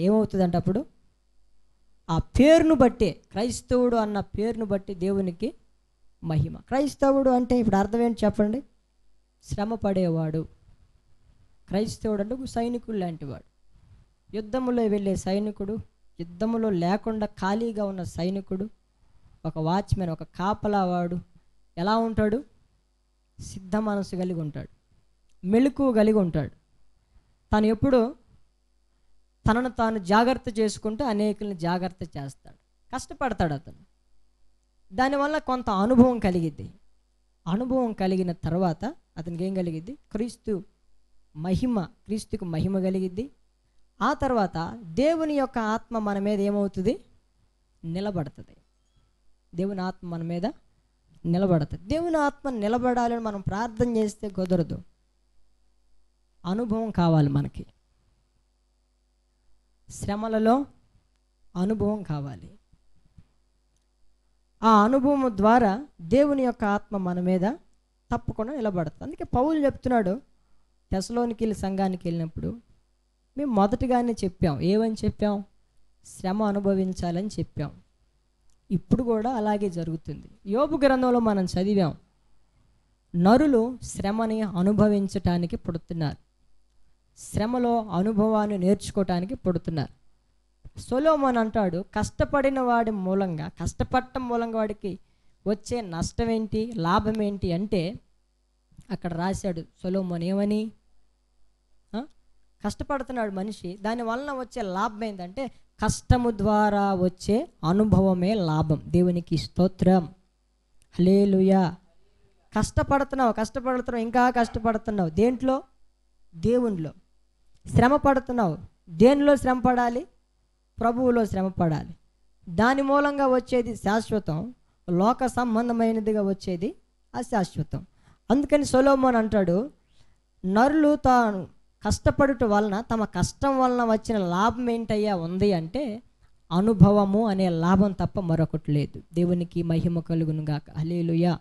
ఏమవుతుందంటే అప్పుడు ఆ పేరును బట్టి, క్రైస్తవుడు అన్న పేరును బట్టి దేవునికి మహిమ. క్రైస్తవుడు అంటే ఇప్పుడు అర్థం ఏంటి చెప్పండి? శ్రమ పడేవాడు. క్రైస్తవుడు అంటే సైనికుడు లాంటివాడు. యుద్ధములో వెళ్ళే సైనికుడు, యుద్ధములో లేకుండా ఖాళీగా ఉన్న సైనికుడు, ఒక వాచ్మెన్, ఒక కాపలావాడు ఎలా ఉంటాడు? సిద్ధ మనసు కలిగి ఉంటాడు, మెలకువ కలిగి ఉంటాడు. తను ఎప్పుడు తనను తాను జాగ్రత్త చేసుకుంటూ అనేకుల్ని జాగ్రత్త చేస్తాడు, కష్టపడతాడు అతను. దానివల్ల కొంత అనుభవం కలిగిద్ది. అనుభవం కలిగిన తర్వాత అతనికి ఏం కలిగిద్ది? క్రీస్తుకు మహిమ కలిగిద్ది. ఆ తర్వాత దేవుని యొక్క ఆత్మ మన మీద ఏమవుతుంది? నిలబడుతుంది. దేవుని ఆత్మ మన మీద నిలబడుతుంది. దేవుని ఆత్మ నిలబడాలని మనం ప్రార్థన చేస్తే కుదరదు. అనుభవం కావాలి మనకి. శ్రమలలో అనుభవం కావాలి. ఆ అనుభవం ద్వారా దేవుని యొక్క ఆత్మ మన మీద తప్పకుండా నిలబడుతుంది. అందుకే పౌలు చెప్తున్నాడు, తెస్సలోనికీయుల సంఘానికి వెళ్ళినప్పుడు మేము మొదటగానే చెప్పాం. ఏమని చెప్పాం? శ్రమ అనుభవించాలని చెప్పాం. ఇప్పుడు కూడా అలాగే జరుగుతుంది. యోబు గ్రంథంలో మనం చదివాం, నరులు శ్రమని అనుభవించటానికి పుడుతున్నారు, శ్రమలో అనుభవాన్ని నేర్చుకోవటానికి పుడుతున్నారు. సొలొమోను అంటాడు, కష్టపడిన వాడి మూలంగా, కష్టపడటం మూలంగా వాడికి వచ్చే నష్టం ఏంటి, లాభం ఏంటి అంటే అక్కడ రాశాడు సొలొమోను ఏమని? కష్టపడుతున్నాడు మనిషి, దానివలన వచ్చే లాభం ఏంటంటే కష్టము ద్వారా వచ్చే అనుభవమే లాభం. దేవునికి స్తోత్రం. హల్లెలూయా. కష్టపడుతున్నావు, ఇంకా కష్టపడుతున్నావు. దేంట్లో? దేవునిలో. శ్రమ పడుతున్నావు. దేనిలో శ్రమ పడాలి? ప్రభువులో శ్రమ పడాలి. దాని మూలంగా వచ్చేది శాశ్వతం, లోక సంబంధమైనదిగా వచ్చేది అశాశ్వతం. అందుకని సొలొమోను అంటాడు, నరులు తాను కష్టపడుట వలన తమ కష్టం వలన వచ్చిన లాభం ఏంటయ్యా ఉంది అంటే అనుభవము అనే లాభం తప్ప మరొకటి లేదు. దేవునికి మహిమ కలుగును గాక. హల్లెలూయా.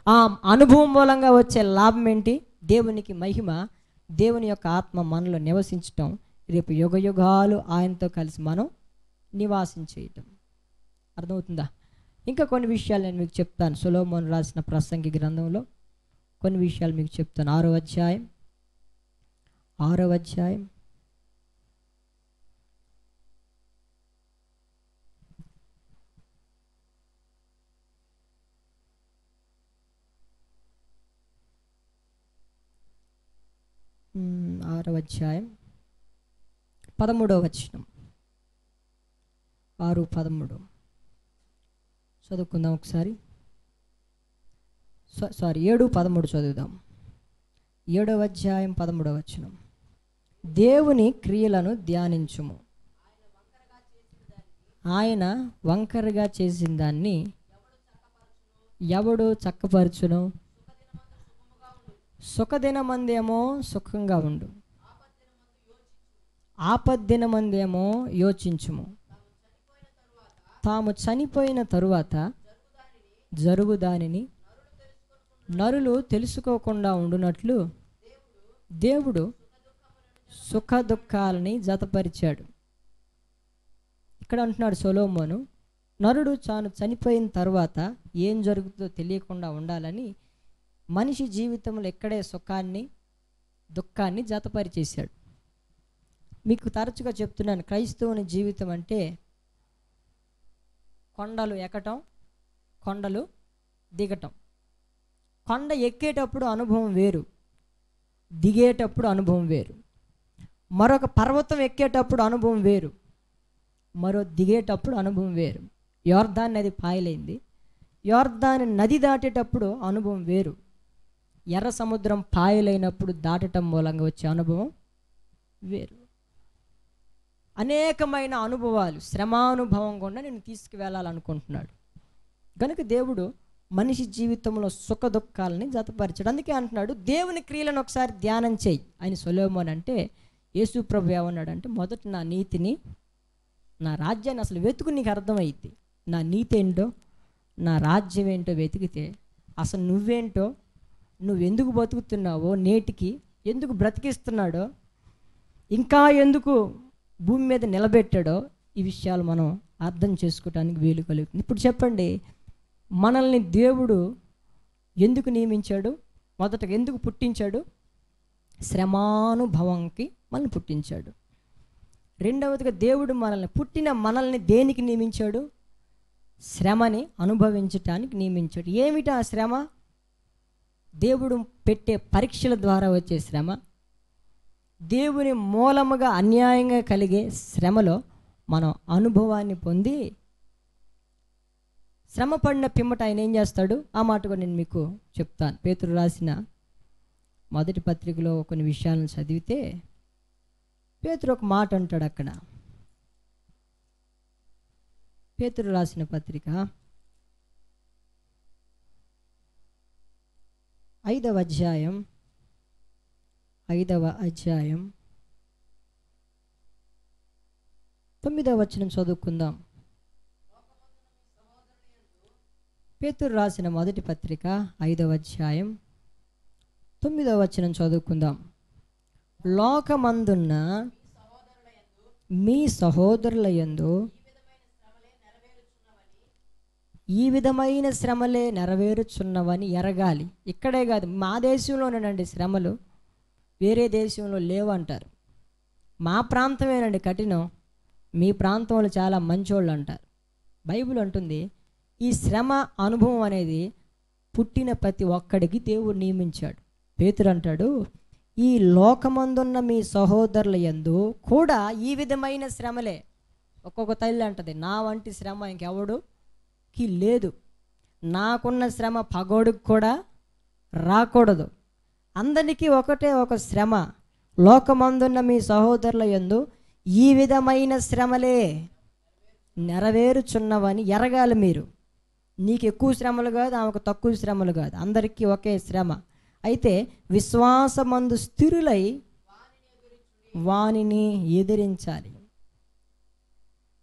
ఆ అనుభవం మూలంగా వచ్చే లాభం ఏంటి? దేవునికి మహిమ, దేవుని యొక్క ఆత్మ మనలో నివసించటం, రేపు యుగ యుగాలు ఆయనతో కలిసి మనం నివాసం చేయటం. అర్థమవుతుందా? ఇంకా కొన్ని విషయాలు నేను మీకు చెప్తాను. సొలొమోను రాసిన ప్రసంగి గ్రంథంలో కొన్ని విషయాలు మీకు చెప్తాను. 6వ అధ్యాయం 13వ వచనం. 6:13 చదువుకుందాం ఒకసారి. 7:13 చదువుదాం. 7వ అధ్యాయం 13వ వచనం. దేవుని క్రియలను ధ్యానించుము, ఆయన వంకరగా చేసిన దాన్ని ఎవడు చక్కపరచును? సుఖదినమందేమో సుఖంగా ఉండు, ఆపద్దినమందేమో యోచించుము. తాము చనిపోయిన తరువాత జరుగు దానిని నరులు తెలుసుకోకుండా ఉండునట్లు దేవుడు సుఖ దుఃఖాలని జతపరిచాడు. ఇక్కడ అంటున్నాడు సొలొమోను, నరుడు తాను చనిపోయిన తర్వాత ఏం జరుగుతుందో తెలియకుండా ఉండాలని మనిషి జీవితంలో ఎక్కడే సుఖాన్ని దుఃఖాన్ని జతపరిచేశాడు. మీకు తరచుగా చెప్తున్నాను, క్రైస్తవుని జీవితం అంటే కొండలు ఎక్కటం, కొండలు దిగటం. కొండ ఎక్కేటప్పుడు అనుభవం వేరు, దిగేటప్పుడు అనుభవం వేరు. మరొక పర్వతం ఎక్కేటప్పుడు అనుభవం వేరు, మరో దిగేటప్పుడు అనుభవం వేరు. యోర్దాను నది పాయలైంది, యోర్దాను నది దాటేటప్పుడు అనుభవం వేరు. ఎర్ర సముద్రం పాయలైనప్పుడు దాటటం మూలంగా వచ్చే అనుభవం వేరు. అనేకమైన అనుభవాలు, శ్రమానుభవం కూడా నేను తీసుకువెళ్ళాలనుకుంటున్నాడు. కనుక దేవుడు మనిషి జీవితంలో సుఖ దుఃఖాలని జతపరిచాడు. అందుకే అంటున్నాడు, దేవుని క్రియలను ఒకసారి ధ్యానం చేయి అని సొలొమోను అంటే, యేసు ప్రభు ఏమన్నాడు అంటే, మొదట నా నీతిని, నా రాజ్యాన్ని అసలు వెతుకు, నీకు అర్థమైద్ది. నా నీతి ఏంటో, నా రాజ్యం ఏంటో వెతికితే అసలు నువ్వేంటో, నువ్వెందుకు బతుకుతున్నావో, నేటికి ఎందుకు బ్రతికిస్తున్నాడో, ఇంకా ఎందుకు భూమి మీద నిలబెట్టాడో, ఈ విషయాలు మనం అర్థం చేసుకోవడానికి వీలు కలుగుతుంది. ఇప్పుడు చెప్పండి, మనల్ని దేవుడు ఎందుకు నియమించాడు? మొదటగా ఎందుకు పుట్టించాడు? శ్రమానుభవంకి మనల్ని పుట్టించాడు. రెండవదిగా దేవుడు మనల్ని దేనికి నియమించాడు? శ్రమని అనుభవించటానికి నియమించాడు. ఏమిటి ఆ శ్రమ? దేవుడు పెట్టే పరీక్షల ద్వారా వచ్చే శ్రమ, దేవుని మూలముగా అన్యాయంగా కలిగే శ్రమలో మనం అనుభవాన్ని పొంది, శ్రమ పడిన పిమ్మట ఆయన ఏం చేస్తాడు? ఆ మాట కూడా నేను మీకు చెప్తాను. పేతురు రాసిన మొదటి పత్రికలో కొన్ని విషయాలను చదివితే పేతురు ఒక మాట అంటాడు అక్కడ. పేతురు రాసిన పత్రిక 5వ అధ్యాయం 9వ వచనం చదువుకుందాం. పేతురు రాసిన మొదటి పత్రిక 5వ అధ్యాయం 9వ వచనం చదువుకుందాం. లోకమందున్న మీ సహోదరుల యందు ఈ విధమైన శ్రమలే నెరవేరుచున్నవని ఎరగాలి. ఇక్కడే కాదు, మా దేశంలోనేనండి శ్రమలు, వేరే దేశంలో లేవంటారు. మా ప్రాంతమేనండి కఠినం, మీ ప్రాంతంలో చాలా మంచోళ్ళు అంటారు. బైబిల్ అంటుంది, ఈ శ్రమ అనుభవం అనేది పుట్టిన ప్రతి ఒక్కడికి దేవుడు నియమించాడు. పేతురు అంటాడు, ఈ లోకమందున్న మీ సహోదరుల యందు కూడా ఈ విధమైన శ్రమలే. ఒక్కొక్క తల్లి అంటది, నా వంటి శ్రమ ఇంకెవడుకి లేదు, నాకున్న శ్రమ పగోడికి కూడా రాకూడదు. అందరికీ ఒకటే ఒక శ్రమ, లోకమందున్న మీ సహోదరుల యందు ఈ విధమైన శ్రమలే నెరవేరుచున్నవని ఎరగాలి మీరు. నీకు ఎక్కువ శ్రమలు కాదు, ఆమెకు తక్కువ శ్రమలు కాదు, అందరికీ ఒకే శ్రమ. అయితే విశ్వాసమందు స్థిరులై వానిని ఎదిరించాలి.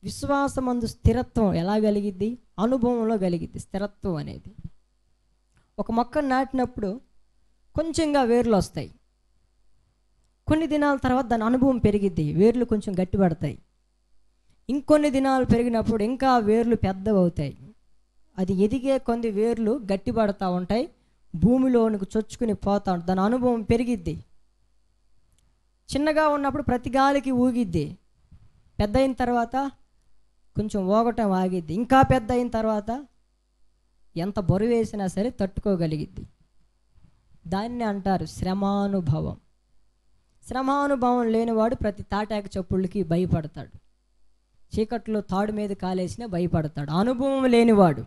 విశ్వాసమందు స్థిరత్వం ఎలా కలిగిద్ది? అనుభవంలో కలిగిద్ది స్థిరత్వం అనేది. ఒక మొక్కను నాటినప్పుడు కొంచెంగా వేర్లు వస్తాయి, కొన్ని దినాల తర్వాత దాని అనుభవం పెరిగిద్ది, వేర్లు కొంచెం గట్టిపడతాయి. ఇంకొన్ని దినాలు పెరిగినప్పుడు ఇంకా వేర్లు పెద్దవి అవుతాయి. అది ఎదిగే కొన్ని వేర్లు గట్టిపడతా ఉంటాయి, భూమిలోనికి చొచ్చుకుని పోతా ఉంటాయి, దాని అనుభవం పెరిగిద్ది. చిన్నగా ఉన్నప్పుడు ప్రతి గాలికి ఊగిద్ది, పెద్ద అయిన తర్వాత కొంచెం ఊగటం ఆగిద్ది, ఇంకా పెద్ద అయిన తర్వాత ఎంత బరువు వేసినా సరే తట్టుకోగలిగిద్ది. దాన్ని అంటారు శ్రమానుభవం. శ్రమానుభవం లేనివాడు ప్రతి తాటాకు చప్పుళ్ళకి భయపడతాడు, చీకట్లో తాడు మీద కాలేసినా భయపడతాడు. అనుభవం లేనివాడు,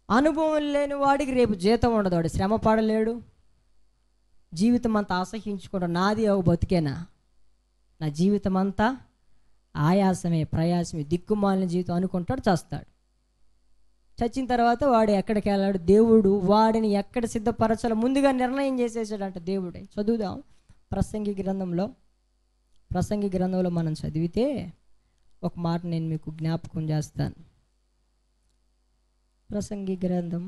అనుభవం లేనివాడికి రేపు జీతం ఉండదు, వాడు శ్రమ పడలేడు, జీవితం అంతా అసహించుకోవడం. నాది ఒక బతికేనా, నా జీవితం అంతా ఆయాసమే, ప్రయాసమే, దిక్కుమాలిన జీవితం అనుకుంటాడు, చేస్తాడు. చచ్చిన తర్వాత వాడు ఎక్కడికి వెళ్ళాడు? దేవుడు వాడిని ఎక్కడ సిద్ధపరచాలో ముందుగా నిర్ణయం చేసేసాడంట దేవుడే. చదువుదాం ప్రసంగి గ్రంథంలో మనం చదివితే ఒక మాట నేను మీకు జ్ఞాపకం చేస్తాను. ప్రసంగి గ్రంథం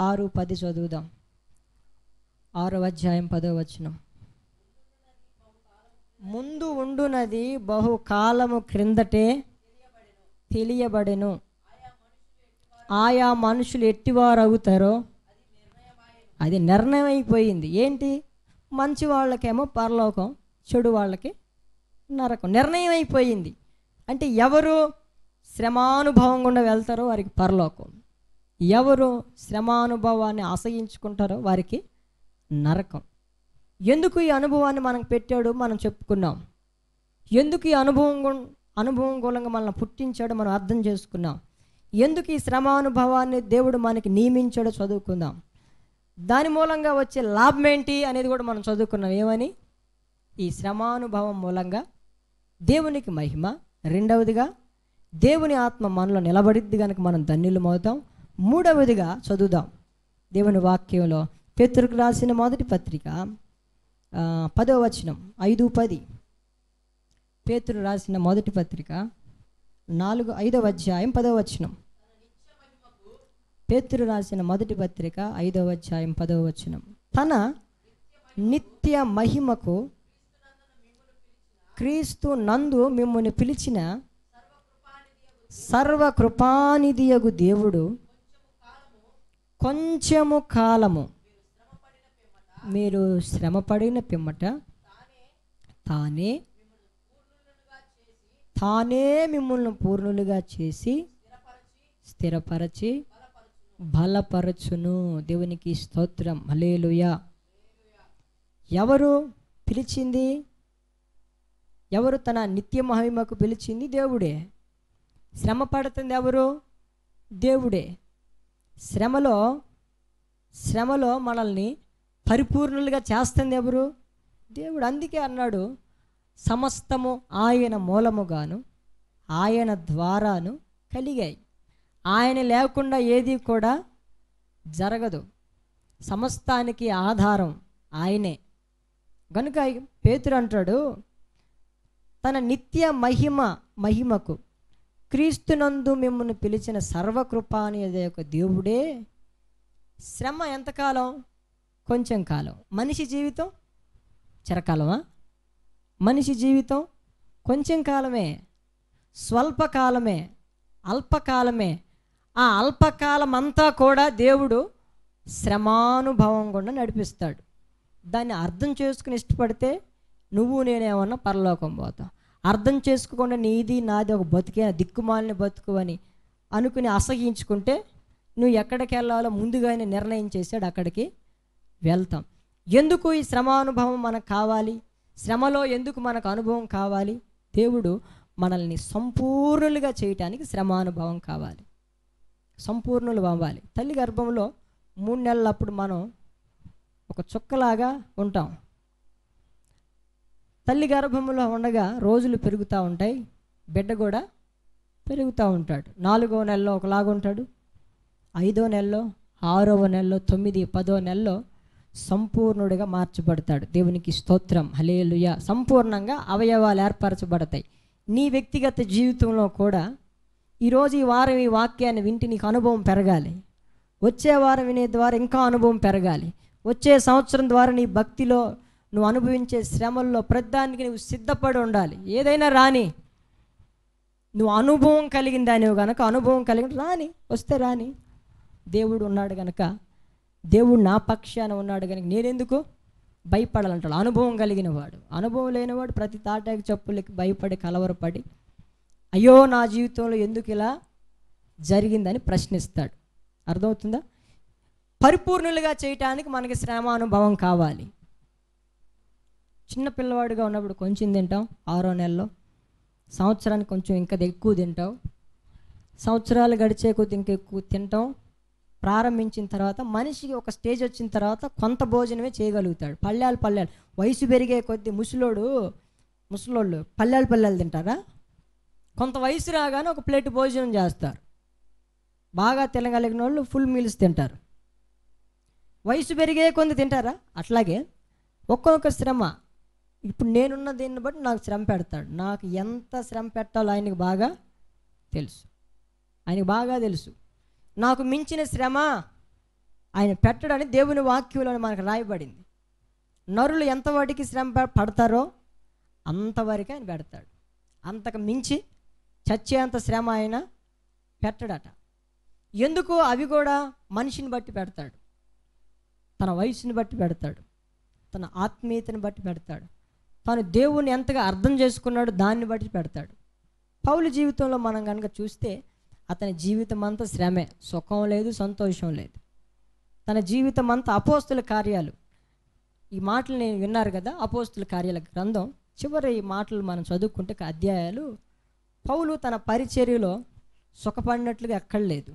6:10 చదువుదాం. 6వ అధ్యాయం 10వ వచనం. ముందు ఉండునది బహుకాలము క్రిందటే తెలియబడెను, ఆయా మనుషులు ఎట్టివారు అవుతారో అది నిర్ణయం అయిపోయింది. ఏంటి? మంచి వాళ్ళకేమో పరలోకం, చెడు వాళ్ళకి నరకం. నిర్ణయం అయిపోయింది. అంటే ఎవరు శ్రమానుభవం గుండా వెళ్తారో వారికి పరలోకం, ఎవరు శ్రమానుభవాన్ని అసహించుకుంటారో వారికి నరకం. ఎందుకు ఈ అనుభవాన్ని మనకు పెట్టాడు మనం చెప్పుకున్నాం. ఎందుకు ఈ అనుభవం మూలంగా మనల్ని పుట్టించాడో మనం అర్థం చేసుకున్నాం. ఎందుకు ఈ శ్రమానుభవాన్ని దేవుడు మనకి నియమించాడో చదువుకుందాం. దాని మూలంగా వచ్చే లాభం ఏంటి అనేది కూడా మనం చదువుకున్నాం. ఏమని? ఈ శ్రమానుభవం మూలంగా దేవునికి మహిమ, రెండవదిగా దేవుని ఆత్మ మనలో నిలబడిద్ది కనుక మనం ధన్యులమవుతాం, మూడవదిగా చదువుదాం దేవుని వాక్యంలో పేతురుకు రాసిన మొదటి పత్రిక 10వ వచనం, 5:10. పేతురు రాసిన మొదటి పత్రిక 5వ అధ్యాయం 10వ వచనం. పేతురు రాసిన మొదటి పత్రిక 5వ అధ్యాయం 10వ వచనం. తన నిత్య మహిమకు క్రీస్తు నందు మిమ్ముని పిలిచిన సర్వకృపానిధియగు దేవుడు కొంచెము కాలము మీరు శ్రమపడిన పిమ్మట తానే మిమ్మల్ని పూర్ణులుగా చేసి స్థిరపరచి బలపరచును. దేవునికి స్తోత్రం, హల్లెలూయా. ఎవరు పిలిచింది? ఎవరు తన నిత్య మహిమకు పిలిచింది? దేవుడే. శ్రమ పడుతుంది ఎవరు? దేవుడే. శ్రమలో మనల్ని పరిపూర్ణులుగా చేస్తుంది ఎవరు? దేవుడు. అందుకే అన్నాడు సమస్తము ఆయన మూలముగాను ఆయన ద్వారాను కలిగాయి, ఆయన లేకుండా ఏది కూడా జరగదు. సమస్తానికి ఆధారం ఆయనే. పేతురు అంటాడు తన నిత్య మహిమకు క్రీస్తునందు మిమ్మల్ని పిలిచిన సర్వకృపానిధి యొక్క దేవుడే. శ్రమ ఎంతకాలం? కొంచెం కాలం. మనిషి జీవితం చిరకాలమా? మనిషి జీవితం కొంచెం కాలమే, స్వల్పకాలమే, అల్పకాలమే. ఆ అల్పకాలం అంతా కూడా దేవుడు శ్రమానుభవం గుండా నడిపిస్తాడు. దాన్ని అర్థం చేసుకుని ఇష్టపడితే నువ్వు నేనేమన్నా పరలోకం పోతావు. అర్థం చేసుకోకుండా నీది నాది ఒక బతికే దిక్కుమాలిన బతుకు అని అనుకుని అసహించుకుంటే నువ్వు ఎక్కడికి వెళ్ళాలో ముందుగానే నిర్ణయం చేశాడు, అక్కడికి వెళ్తాం. ఎందుకు ఈ శ్రమానుభవం మనకు కావాలి? శ్రమలో ఎందుకు మనకు అనుభవం కావాలి? దేవుడు మనల్ని సంపూర్ణులుగా చేయటానికి శ్రమానుభవం కావాలి. సంపూర్ణులు అవ్వాలి. తల్లి గర్భంలో 3 నెలలప్పుడు మనం ఒక చుక్కలాగా ఉంటాం. తల్లి గర్భంలో ఉండగా రోజులు పెరుగుతూ ఉంటాయి, బిడ్డ కూడా పెరుగుతూ ఉంటాడు. 4వ నెలలో ఒకలాగా ఉంటాడు, 5వ నెలలో, 6వ నెలలో, 9, 10వ నెలలో సంపూర్ణుడిగా మార్చబడతాడు. దేవునికి స్తోత్రం, హల్లెలూయా. సంపూర్ణంగా అవయవాలు ఏర్పరచబడతాయి. నీ వ్యక్తిగత జీవితంలో కూడా ఈరోజు ఈ వారం ఈ వాక్యాన్ని వింటే నీకు అనుభవం పెరగాలి. వచ్చే వారం వినే ద్వారా ఇంకా అనుభవం పెరగాలి. వచ్చే సంవత్సరం ద్వారా నీ భక్తిలో నువ్వు అనుభవించే శ్రమల్లో ప్రతిదానికి నువ్వు సిద్ధపడి ఉండాలి. ఏదైనా రాని, నువ్వు అనుభవం కలిగిన దానివి కనుక, అనుభవం కలిగిన రాని, వస్తే రాని, దేవుడు ఉన్నాడు కనుక, దేవుడు నా పక్షాన ఉన్నాడు కనుక నేనెందుకు భయపడాలంటాడు. అనుభవం కలిగిన వాడు. అనుభవం లేనివాడు ప్రతి తాటాకి చెప్పులకి భయపడి కలవరపడి అయ్యో నా జీవితంలో ఎందుకు ఇలా జరిగిందని ప్రశ్నిస్తాడు. అర్థమవుతుందా? పరిపూర్ణులుగా చేయటానికి మనకి శ్రమ అనుభవం కావాలి. చిన్న పిల్లవాడిగా ఉన్నప్పుడు కొంచెం తింటాం, 6వ నెలలో. సంవత్సరానికి కొంచెం ఇంకా ఎక్కువ తింటాం, సంవత్సరాలు గడిచే కొద్ది ఇంకా ఎక్కువ తింటాం. ప్రారంభించిన తర్వాత మనిషికి ఒక స్టేజ్ వచ్చిన తర్వాత కొంత భోజనమే చేయగలుగుతాడు. పళ్ళాలు వయసు పెరిగే కొద్ది ముసలోళ్ళు పళ్ళాలు తింటారా? కొంత వయసు రాగానే ఒక ప్లేట్ భోజనం చేస్తారు. బాగా తినగలిగిన వాళ్ళు ఫుల్ మీల్స్ తింటారు. వయసు పెరిగే కొంత తింటారా? అట్లాగే ఒక్కొక్క శ్రమ, ఇప్పుడు నేనున్న దీన్ని బట్టి నాకు శ్రమ పెడతాడు. నాకు ఎంత శ్రమ పెట్టాలో ఆయనకు బాగా తెలుసు. నాకు మించిన శ్రమ ఆయన పెట్టడని దేవుని వాక్యంలో మనకు రాయబడింది. నరులు ఎంతవాటికి శ్రమ పడతారో అంతవరకు ఆయన పెడతాడు. అంతకు మించి చచ్చేంత శ్రమ ఆయన పెట్టడట. ఎందుకు? అవి కూడా మనిషిని బట్టి పెడతాడు, తన వయసుని బట్టి పెడతాడు, తన ఆత్మీయతని బట్టి పెడతాడు, తాను దేవుణ్ణి ఎంతగా అర్థం చేసుకున్నాడు దాన్ని బట్టి పెడతాడు. పౌలు జీవితంలో మనం కనుక చూస్తే అతని జీవితం అంతా శ్రమే, సుఖం లేదు, సంతోషం లేదు. తన జీవితం అంతా అపోస్తుల కార్యాలు, ఈ మాటలు నేను విన్నారు కదా, అపోస్తుల కార్యాల గ్రంథం చివరి ఈ మాటలు మనం చదువుకుంటే అధ్యాయాలు, పౌలు తన పరిచర్యలో సుఖపడినట్లుగా ఎక్కడ లేదు.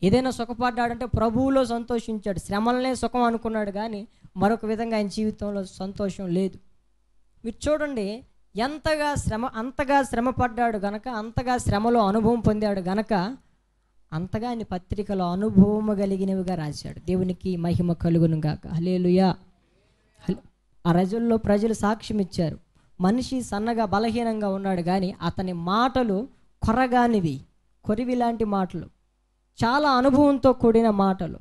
ఏదైనా సుఖపడ్డాడంటే ప్రభువులో సంతోషించాడు. శ్రమలనే సుఖం అనుకున్నాడు కానీ మరొక విధంగా ఆయన జీవితంలో సంతోషం లేదు. మీరు చూడండి, అంతగా శ్రమ పడ్డాడు గనక, అంతగా శ్రమలో అనుభవం పొందాడు గనక అంతగా ఆయన పత్రికలో అనుభవం కలిగినవిగా రాశాడు. దేవునికి మహిమ కలుగును గాక. హల్లెలూయా. ఆ రోజుల్లో ప్రజలు సాక్ష్యం ఇచ్చారు. మనిషి సన్నగా బలహీనంగా ఉన్నాడు కానీ అతని మాటలు కొరివి లాంటి మాటలు, చాలా అనుభవంతో కూడిన మాటలు.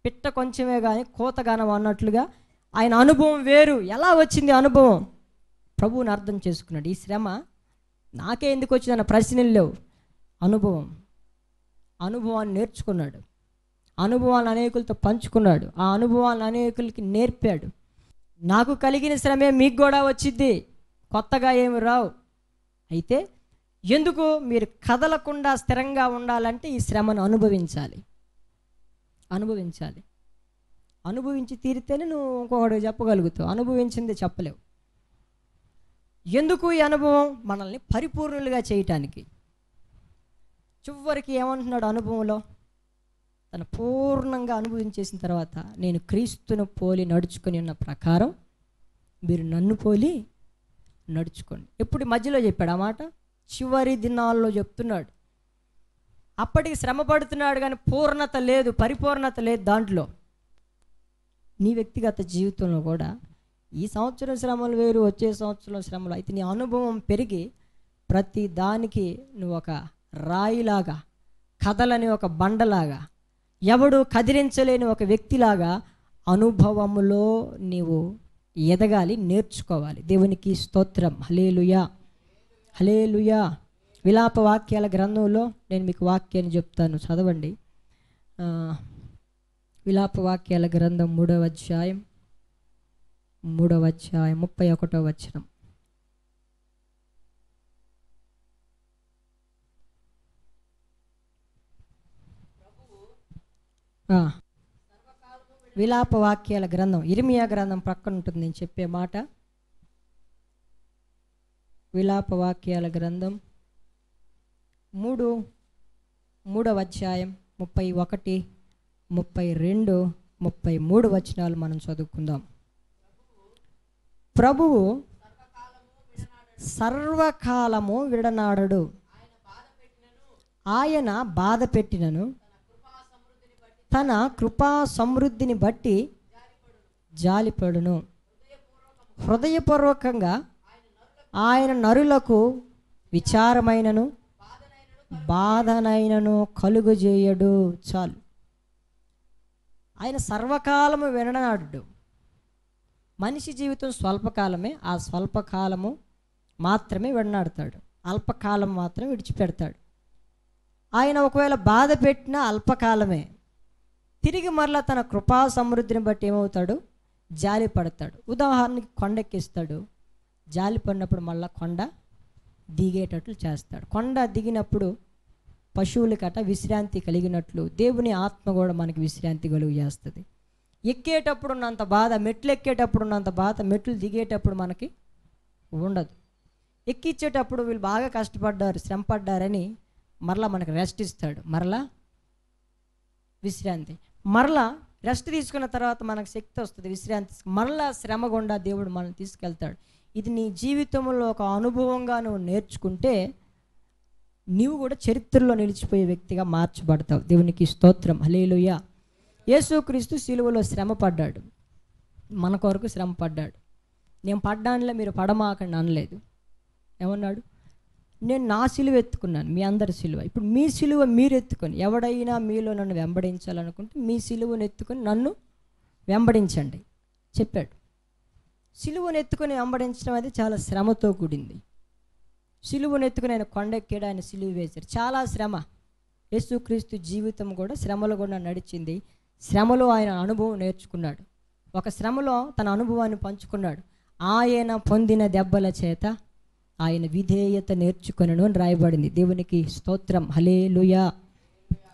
పిట్ట కొంచెమే కానీ కోతగానం అన్నట్లుగా ఆయన అనుభవం వేరు. ఎలా వచ్చింది అనుభవం? ప్రభువుని అర్థం చేసుకున్నాడు. ఈ శ్రమ నాకే ఎందుకు వచ్చిందన్న ప్రశ్నలు లేవు. అనుభవాన్ని నేర్చుకున్నాడు. అనుభవాన్ని అనేకులతో పంచుకున్నాడు. ఆ అనుభవాన్ని అనేకులకి నేర్పాడు. నాకు కలిగిన శ్రమే మీకు కూడా వచ్చిద్ది, కొత్తగా ఏమి రావు. అయితే ఎందుకు? మీరు కదలకుండా స్థిరంగా ఉండాలంటే ఈ శ్రమను అనుభవించి తీరితేనే నువ్వు ఇంకొకటి చెప్పగలుగుతావు. అనుభవించింది చెప్పలేవు. ఎందుకు ఈ అనుభవం? మనల్ని పరిపూర్ణులుగా చేయటానికి. చివరికి ఏమంటున్నాడు అనుభవంలో? తను పూర్ణంగా అనుభవించేసిన తర్వాత, నేను క్రీస్తును పోలి నడుచుకొని ఉన్న ప్రకారం మీరు నన్ను పోలి నడుచుకోండి. ఎప్పుడు మధ్యలో చెప్పాడు ఆ మాట? చివరి దినాల్లో చెప్తున్నాడు. అప్పటికి శ్రమ పడుతున్నాడు కానీ పూర్ణత లేదు, పరిపూర్ణత లేదు దాంట్లో. నీ వ్యక్తిగత జీవితంలో కూడా ఈ సంవత్సరం శ్రమలు వేరు, వచ్చే సంవత్సరం శ్రమలు. అయితే నీ అనుభవం పెరిగి ప్రతి దానికి నువ్వు ఒక రాయిలాగా, కదలని ఒక బండలాగా, ఎవడు కదిలించలేని ఒక వ్యక్తిలాగా అనుభవములో నీవు ఎదగాలి, నేర్చుకోవాలి. దేవునికి స్తోత్రం. హల్లెలూయా, హల్లెలూయా. విలాప వాక్యాల గ్రంథంలో నేను మీకు వాక్యాన్ని చెప్తాను, చదవండి. విలాప వాక్యాల గ్రంథం 3వ అధ్యాయం 31వ వచనం. విలాప వాక్యాల గ్రంథం, ఇర్మియా గ్రంథం ప్రక్కన ఉంటుంది నేను చెప్పే మాట. విలాప వాక్యాల గ్రంథం 3వ అధ్యాయం 31, 32, 33 వచనాలు మనం చదువుకుందాం. ప్రభువు సర్వకాలము విడనాడడు, ఆయన బాధ పెట్టినను తన కృపా సమృద్ధిని బట్టి జాలిపడును. హృదయపూర్వకంగా ఆయన నరులకు విచారమైనను బాధనైనను కలుగజేయడు. చాలు. ఆయన సర్వకాలము విడనాడు. మనిషి జీవితం స్వల్పకాలమే, ఆ స్వల్పకాలము మాత్రమే విడనాడతాడు, అల్పకాలం మాత్రం విడిచిపెడతాడు. ఆయన ఒకవేళ బాధ పెట్టినా అల్పకాలమే, తిరిగి మరలా తన కృపా సమృద్ధిని బట్టి ఏమవుతాడు? జాలి పడతాడు. ఉదాహరణకి కొండెక్కిస్తాడు, జాలి పడినప్పుడు మళ్ళీ కొండ దిగేటట్లు చేస్తాడు. కొండ దిగినప్పుడు పశువులకట విశ్రాంతి కలిగినట్లు దేవుని ఆత్మ కూడా మనకి విశ్రాంతి కలుగు చేస్తుంది. ఎక్కేటప్పుడు ఉన్నంత బాధ, మెట్లు ఎక్కేటప్పుడు ఉన్నంత బాధ మెట్లు దిగేటప్పుడు మనకి ఉండదు. ఎక్కించేటప్పుడు వీళ్ళు బాగా కష్టపడ్డారు, శ్రమ పడ్డారని మరలా మనకు రెస్ట్ ఇస్తాడు, మరలా విశ్రాంతి. మరలా రెస్ట్ తీసుకున్న తర్వాత మనకు శక్తి వస్తుంది, విశ్రాంతి. మరలా శ్రమ గుండా దేవుడు మనల్ని తీసుకెళ్తాడు. ఇది నీ జీవితంలో ఒక అనుభవంగా నువ్వు నేర్చుకుంటే నీవు కూడా చరిత్రలో నిలిచిపోయే వ్యక్తిగా మార్చబడతావు. దేవునికి స్తోత్రం, హల్లెలూయా. యేసుక్రీస్తు సిలువలో శ్రమ పడ్డాడు, మన కొరకు శ్రమ పడ్డాడు. నేను పడ్డానులే మీరు పడమాకండి అనలేదు. ఏమన్నాడు? నేను నా సిలువ ఎత్తుకున్నాను, మీ అందరి సిలువ. ఇప్పుడు మీ సిలువ మీరు ఎత్తుకొని, ఎవడైనా మీలో నన్ను వెంబడించాలనుకుంటే మీ సిలువను ఎత్తుకొని నన్ను వెంబడించండి చెప్పాడు. సిలువను ఎత్తుకొని వెంబడించడం అది చాలా శ్రమతో కూడింది. సిలువను ఎత్తుకుని ఆయన కొండెక్కాడు, ఆయన సిలువ వేశారు. చాలా శ్రమ. యేసుక్రీస్తు జీవితం కూడా శ్రమలో కూడా నడిచింది. శ్రమలో ఆయన అనుభవం నేర్చుకున్నాడు. ఒక శ్రమలో తన అనుభవాన్ని పంచుకున్నాడు. ఆయన పొందిన దెబ్బల చేత ఆయన విధేయత నేర్చుకొనను అని రాయబడింది. దేవునికి స్తోత్రం, హల్లెలూయా,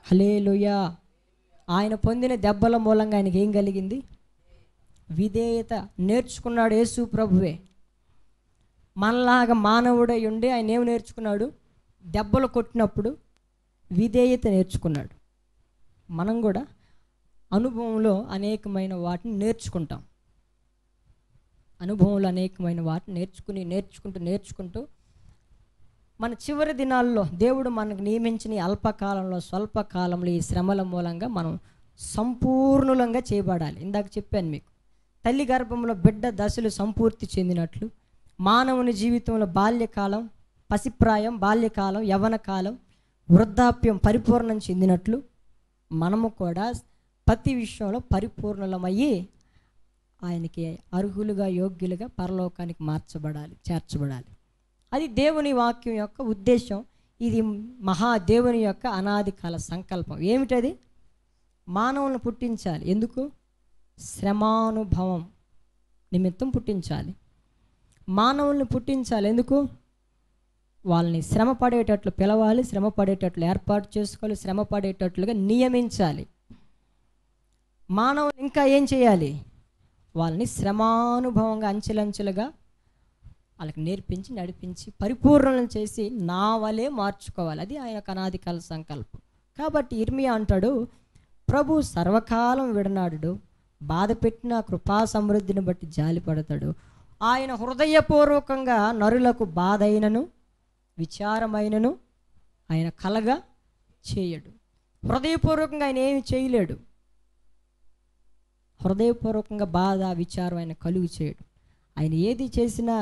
హల్లెలూయా. ఆయన పొందిన దెబ్బల మూలంగా ఆయనకి ఏం కలిగింది? విధేయత నేర్చుకున్నాడు. యేసు ప్రభువే మనలాగా మానవుడై ఉండి ఆయన ఏం నేర్చుకున్నాడు? దెబ్బలు కొట్టినప్పుడు విధేయత నేర్చుకున్నాడు. మనం కూడా అనుభవంలో అనేకమైన వాటిని నేర్చుకుంటాం. అనుభవంలో అనేకమైన వాటిని నేర్చుకుంటూ మన చివరి దినాల్లో దేవుడు మనకు నియమించిన అల్పకాలంలో స్వల్పకాలంలో ఈ శ్రమల మూలంగా మనం సంపూర్ణులంగా చేయబడాలి. ఇందాక చెప్పాను మీకు, తల్లి గర్భంలో బిడ్డ దశలు సంపూర్తి చెందినట్లు మానవుని జీవితంలో బాల్యకాలం, పసిప్రాయం, బాల్యకాలం, యవ్వనకాలం, వృద్ధాప్యం పరిపూర్ణం చెందినట్లు మనము కూడా ప్రతి విషయంలో పరిపూర్ణలమయ్యి ఆయనకి అర్హులుగా, యోగ్యులుగా పరలోకానికి చేర్చబడాలి. అది దేవుని వాక్యం యొక్క ఉద్దేశం. ఇది మహాదేవుని యొక్క అనాది కాల సంకల్పం. ఏమిటది? మానవులను పుట్టించాలి. ఎందుకు? శ్రమానుభవం నిమిత్తం పుట్టించాలి. మానవుల్ని పుట్టించాలి. ఎందుకు? వాళ్ళని శ్రమ పడేటట్లు పిలవాలి, శ్రమ పడేటట్లు ఏర్పాటు చేసుకోవాలి, శ్రమ పడేటట్లుగా నియమించాలి. మానవులు ఇంకా ఏం చేయాలి? వాళ్ళని శ్రమానుభవంగా అంచెలంచెలుగా వాళ్ళకి నేర్పించి, నడిపించి, పరిపూర్ణం చేసి నా వలే మార్చుకోవాలి. అది ఆయన అనాది కాల సంకల్పం. కాబట్టి ఇర్మియా అంటాడు, ప్రభు సర్వకాలం విడనాడు, బాధ పెట్టిన కృపా సమృద్ధిని బట్టి జాలి పడతాడు. ఆయన హృదయపూర్వకంగా నరులకు బాధ అయినను విచారమైనను ఆయన కలగా చేయడు. హృదయపూర్వకంగా ఆయన ఏమి చేయలేడు. హృదయపూర్వకంగా బాధ, విచారం ఆయన కలుగు చేయడు. ఆయన ఏది చేసినా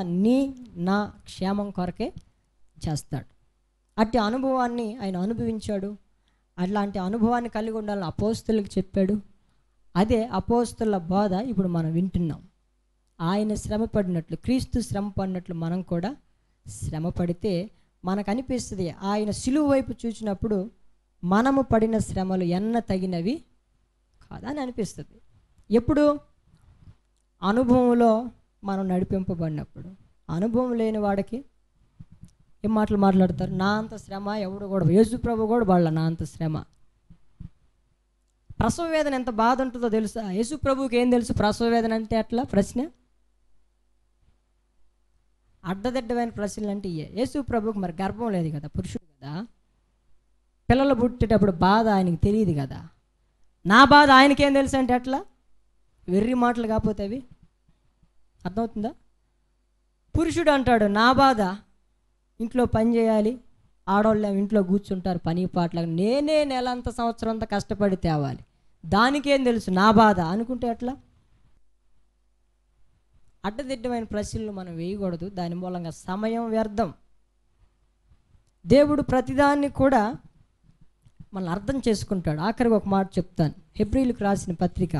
నా క్షేమం కొరకే చేస్తాడు. అట్టి అనుభవాన్ని ఆయన అనుభవించాడు. అట్లాంటి అనుభవాన్ని కలిగి ఉండాలని అపోస్తులకు చెప్పాడు. అదే అపోస్తుల బోధ ఇప్పుడు మనం వింటున్నాం. ఆయన శ్రమ పడినట్లు, క్రీస్తు శ్రమ పడినట్లు మనం కూడా శ్రమ పడితే మనకు అనిపిస్తుంది, ఆయన సిలువ వైపు చూసినప్పుడు మనము పడిన శ్రమలు ఎన్న తగినవి కాదని అనిపిస్తుంది. ఎప్పుడు? అనుభవంలో మనం నడిపింపబడినప్పుడు. అనుభవం లేని వాడికి ఏం మాట్లాడతారు? నా అంత శ్రమ ఎవడు కూడా, యేసు ప్రభు కూడా వాళ్ళ నా అంత శ్రమ. ప్రసవ వేదన ఎంత బాధ ఉంటుందో తెలుసా? యేసు ప్రభుకి ఏం తెలుసు ప్రసవ వేదన అంటే? అట్లా ప్రశ్న అడ్డదిడ్డమైన ప్రశ్నలు అంటే యేసు ప్రభుకి మరి గర్భం లేదు కదా, పురుషుడు కదా. పిల్లలు పుట్టేటప్పుడు బాధ ఆయనకి తెలియదు కదా. నా బాధ ఆయనకేం తెలుసు అంటే అట్లా వెర్రి మాటలు కాకపోతే అవి అర్థమవుతుందా? పురుషుడు అంటాడు, నా బాధ ఇంట్లో పని చేయాలి, ఆడవాళ్ళు ఇంట్లో కూర్చుంటారు పని పాటలకు, నేనే నెలంత సంవత్సరం అంతా కష్టపడి తేవాలి, దానికేం తెలుసు నా బాధ అనుకుంటే ఎట్లా? అడ్డదిడ్డమైన ప్రశ్నలు మనం వేయకూడదు, దాని మూలంగా సమయం వ్యర్థం. దేవుడు ప్రతిదాన్ని కూడా మనల్ని అర్థం చేసుకుంటాడు. ఆఖరికి ఒక మాట చెప్తాను, హెబ్రీయులకు రాసిన పత్రిక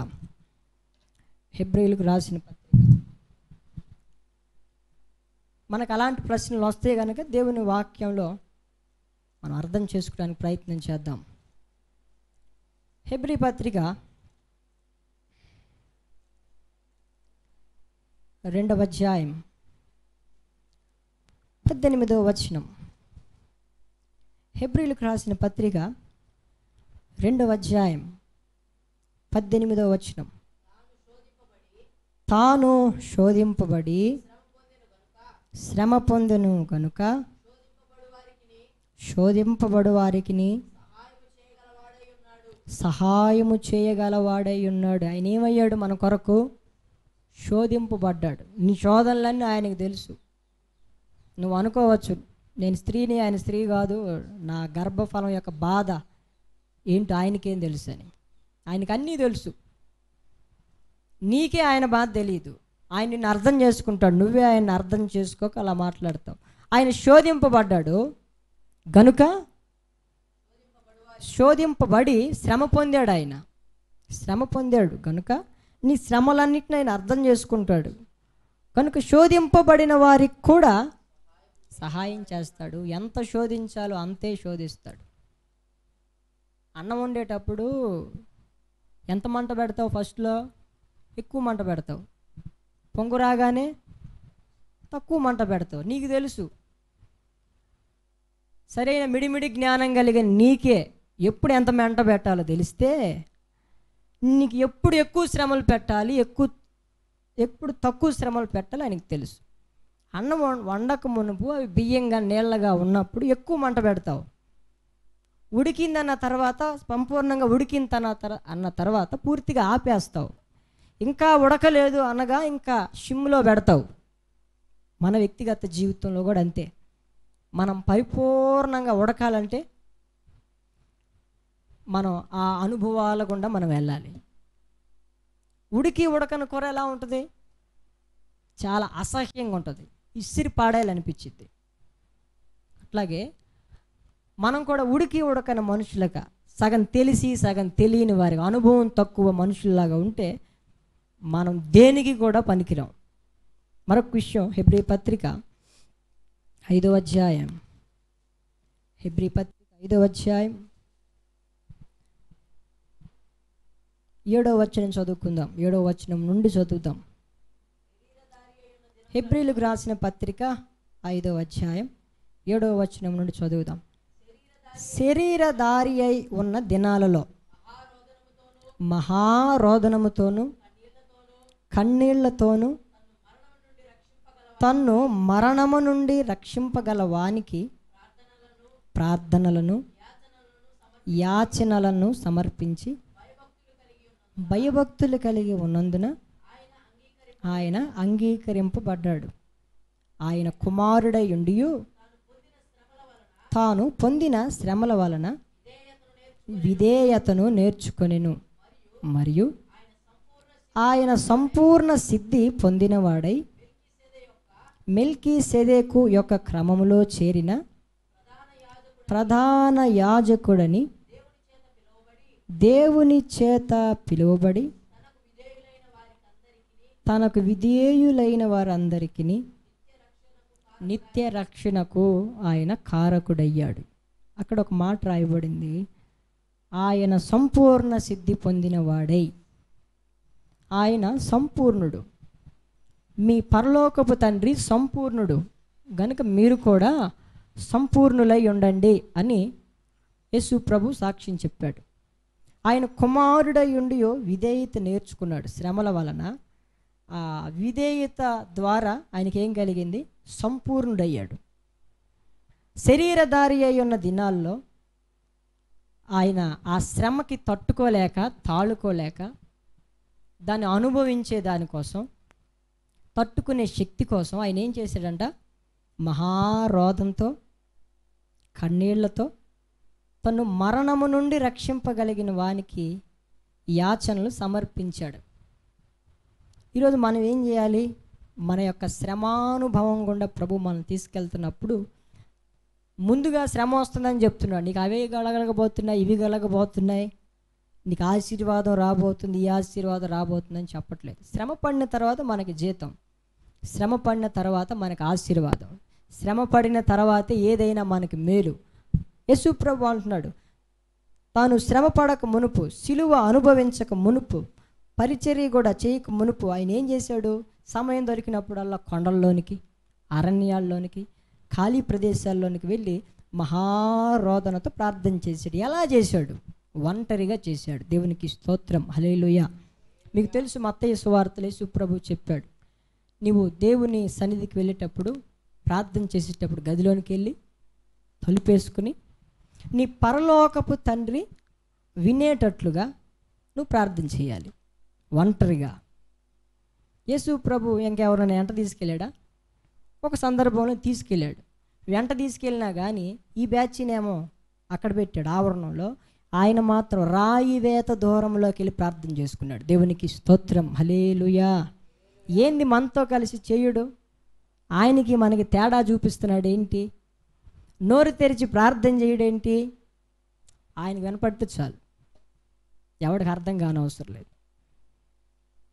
మనకు అలాంటి ప్రశ్నలు వస్తే కనుక దేవుని వాక్యంలో మనం అర్థం చేసుకోవడానికి ప్రయత్నం చేద్దాం. హెబ్రీ పత్రిక 2వ అధ్యాయం 18వ వచనం. హెబ్రీయులకు రాసిన పత్రిక 2వ అధ్యాయం 18వ వచనం. తాను శోధింపబడి శ్రమ పొందెను కనుక శోధింపబడు వారికి సహాయము చేయగలవాడై ఉన్నాడు. ఆయన ఏమయ్యాడు? మన కొరకు శోధింపబడ్డాడు. నీ శోధనలన్నీ ఆయనకు తెలుసు. నువ్వు అనుకోవచ్చు, నేను స్త్రీని, ఆయన స్త్రీ కాదు, నా గర్భఫలం యొక్క బాధ ఏంటో ఆయనకేం తెలుసు అని. ఆయనకు అన్నీ తెలుసు. నీకే ఆయన బాధ తెలియదు. ఆయన నిన్ను అర్థం చేసుకుంటాడు, నువ్వే ఆయన్ని అర్థం చేసుకోక అలా మాట్లాడతావు. ఆయన శోధింపబడ్డాడు గనుక, శోధింపబడి శ్రమ పొందాడు. ఆయన శ్రమ పొందాడు గనుక నీ శ్రమలన్నిటిని ఆయన అర్థం చేసుకుంటాడు. కనుక శోధింపబడిన వారికి కూడా సహాయం చేస్తాడు. ఎంత శోధించాలో అంతే శోధిస్తాడు. అన్నం వండేటప్పుడు ఎంత మంట పెడతావు? ఫస్ట్లో ఎక్కువ మంట పెడతావు, పొంగు రాగానే తక్కువ మంట పెడతావు. నీకు తెలుసు. సరైన మిడిమిడి జ్ఞానం కలిగిన నీకే ఎప్పుడు ఎంత మంట పెట్టాలో తెలిస్తే, నీకు ఎప్పుడు ఎక్కువ శ్రమలు పెట్టాలి, ఎప్పుడు తక్కువ శ్రమలు పెట్టాలి ఆయనకు తెలుసు. అన్నం వండక మునుపు అవి బియ్యంగా నీళ్ళగా ఉన్నప్పుడు ఎక్కువ మంట పెడతావు. ఉడికిందన్న తర్వాత, సంపూర్ణంగా అన్న తర్వాత పూర్తిగా ఆపేస్తావు. ఇంకా ఉడకలేదు అనగా ఇంకా షిమ్లో పెడతావు. మన వ్యక్తిగత జీవితంలో కూడా అంతే. మనం పరిపూర్ణంగా ఉడకాలంటే మనం ఆ అనుభవాల గుండా మనం వెళ్ళాలి. ఉడకని కూర ఎలా ఉంటుంది? చాలా అసహ్యంగా ఉంటుంది, ఇసిరి పాడేయాలనిపించింది. అట్లాగే మనం కూడా ఉడకని మనుషులుగా, సగం తెలిసి సగం తెలియని వారి అనుభవం తక్కువ మనుషుల్లాగా ఉంటే మనం దేనికి కూడా పనికిరాం. మరొక విషయం, హెబ్రీ పత్రిక 5వ అధ్యాయం, హెబ్రీ పత్రిక 5వ అధ్యాయం 7వ వచనం చదువుకుందాం. 7వ వచనం నుండి చదువుదాం. హెబ్రీలకు రాసిన పత్రిక 5వ అధ్యాయం 7వ వచనం నుండి చదువుదాం. శరీరధారి అయి ఉన్న దినాలలో మహారోదనముతోనూ కన్నీళ్లతోనూ తన్ను మరణము నుండి రక్షింపగల వానికి ప్రార్థనలను యాచనలను సమర్పించి భయభక్తులు కలిగి ఉన్నందున ఆయన అంగీకరింపబడ్డాడు. ఆయన కుమారుడై ఉండియు తాను పొందిన శ్రమల వలన విధేయతను నేర్చుకొనెను, మరియు ఆయన సంపూర్ణ సిద్ధి పొందినవాడై మెల్కీసెదెకు యొక్క క్రమములో చేరిన ప్రధాన యాజకుడని దేవుని చేత పిలువబడి తనకు విధేయులైన వారందరికీ నిత్య రక్షణకు ఆయన కారకుడయ్యాడు. అక్కడ ఒక మాట రాయబడింది, ఆయన సంపూర్ణ సిద్ధి పొందినవాడై. ఆయన సంపూర్ణుడు. మీ పరలోకపు తండ్రి సంపూర్ణుడు గనుక మీరు కూడా సంపూర్ణులై ఉండండి అని యేసు ప్రభు సాక్ష్యం చెప్పాడు. ఆయన కుమారుడై ఉండి విధేయత నేర్చుకున్నాడు. శ్రమల వలన ఆ విధేయత ద్వారా ఆయనకి ఏం కలిగింది? సంపూర్ణుడయ్యాడు. శరీరధారి అయి ఉన్న దినాల్లో ఆయన ఆ శ్రమకి తట్టుకోలేక తాళుకోలేక దాన్ని అనుభవించే దానికోసం, తట్టుకునే శక్తి కోసం ఆయన ఏం చేశాడంట? మహారోదంతో, కన్నీళ్లతో తను మరణము నుండి రక్షింపగలిగిన వానికి యాచనలు సమర్పించాడు. ఈరోజు మనం ఏం చేయాలి? మన యొక్క శ్రమానుభవం గుండా ప్రభు మనం తీసుకెళ్తున్నప్పుడు ముందుగా శ్రమ వస్తుందని చెప్తున్నాడు. నీకు అవే గలగలగబోతున్నాయి, ఇవి గలగబోతున్నాయి, నీకు ఆశీర్వాదం రాబోతుంది, ఈ ఆశీర్వాదం రాబోతుందని చెప్పట్లేదు. శ్రమ పడిన తర్వాత మనకి జీతం, శ్రమ పడిన తర్వాత మనకి ఆశీర్వాదం, శ్రమ పడిన తర్వాత ఏదైనా మనకి మేలు. యేసు ప్రభు అంటున్నాడు, తాను శ్రమ పడక మునుపు, సిలువ అనుభవించక మునుపు, పరిచర్య కూడా చేయక మునుపు ఆయన ఏం చేశాడు? సమయం దొరికినప్పుడల్లా కొండల్లోనికి, అరణ్యాల్లోనికి, ఖాళీ ప్రదేశాల్లోనికి వెళ్ళి మహారోదనతో ప్రార్థన చేశాడు. ఎలా చేశాడు? ఒంటరిగా చేశాడు. దేవునికి స్తోత్రం, హల్లెలూయా. మీకు తెలుసు, మత్తయి సువార్తలో యేసు ప్రభు చెప్పాడు, నీవు దేవుని సన్నిధికి వెళ్ళేటప్పుడు, ప్రార్థన చేసేటప్పుడు గదిలోనికి వెళ్ళి తలుపేసుకుని నీ పరలోకపు తండ్రి వినేటట్లుగా నువ్వు ప్రార్థన చేయాలి, ఒంటరిగా. యేసు ప్రభు ఇంకెవరైనా వెంట తీసుకెళ్ళాడా? ఒక సందర్భంలో తీసుకెళ్ళాడు. వెంట తీసుకెళ్ళినా కానీ ఈ బ్యాచ్నేమో అక్కడ పెట్టాడు ఆవరణంలో, ఆయన మాత్రం రాయి వేత దూరంలోకి వెళ్ళి ప్రార్థన చేసుకున్నాడు. దేవునికి స్తోత్రం, హల్లెలూయా. ఏంది మనతో కలిసి చేయుడు? ఆయనకి మనకి తేడా చూపిస్తున్నాడు ఏంటి? నోరు తెరిచి ప్రార్థన చేయడేంటి? ఆయనకు వినపడితే చాలు, ఎవడికి అర్థం కానవసరం లేదు.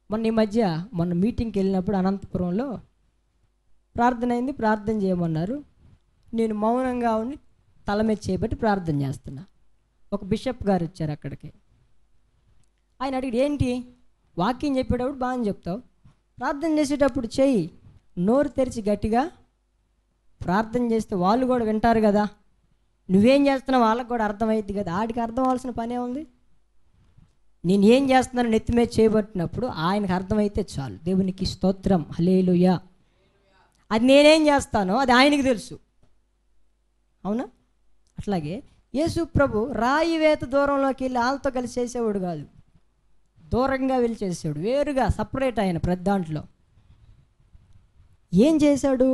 మొన్న మీటింగ్కి వెళ్ళినప్పుడు అనంతపురంలో ప్రార్థన అయింది, ప్రార్థన చేయమన్నారు. నేను మౌనంగా ఉండి తల మీద చేపట్టి ప్రార్థన చేస్తున్నా. ఒక బిషప్ గారు వచ్చారు అక్కడికి. ఆయన అడిగి, ఏంటి వాక్యం చెప్పేటప్పుడు బాగా చెప్తావు, ప్రార్థన చేసేటప్పుడు చెయ్యి, నోరు తెరిచి గట్టిగా ప్రార్థన చేస్తే వాళ్ళు కూడా వింటారు కదా, నువ్వేం చేస్తున్నావు వాళ్ళకు కూడా అర్థమైద్ది కదా. ఆడికి అర్థం అవ్వాల్సిన పనే ఉంది. నేను ఏం చేస్తున్నాను నెత్తి మీద చేయబట్టినప్పుడు ఆయనకు అర్థమైతే చాలు. దేవునికి స్తోత్రం, హల్లెలూయా. అది నేనేం చేస్తానో అది ఆయనకి తెలుసు, అవునా? అట్లాగే యేసు ప్రభు రాయి వేత దూరంలోకి వెళ్ళి వాళ్ళతో కలిసి చేసేవాడు కాదు, దూరంగా వెళ్ళి చేసేవాడు, వేరుగా సపరేట్ ఆయన ప్రతి దాంట్లో. ఏం చేశాడు?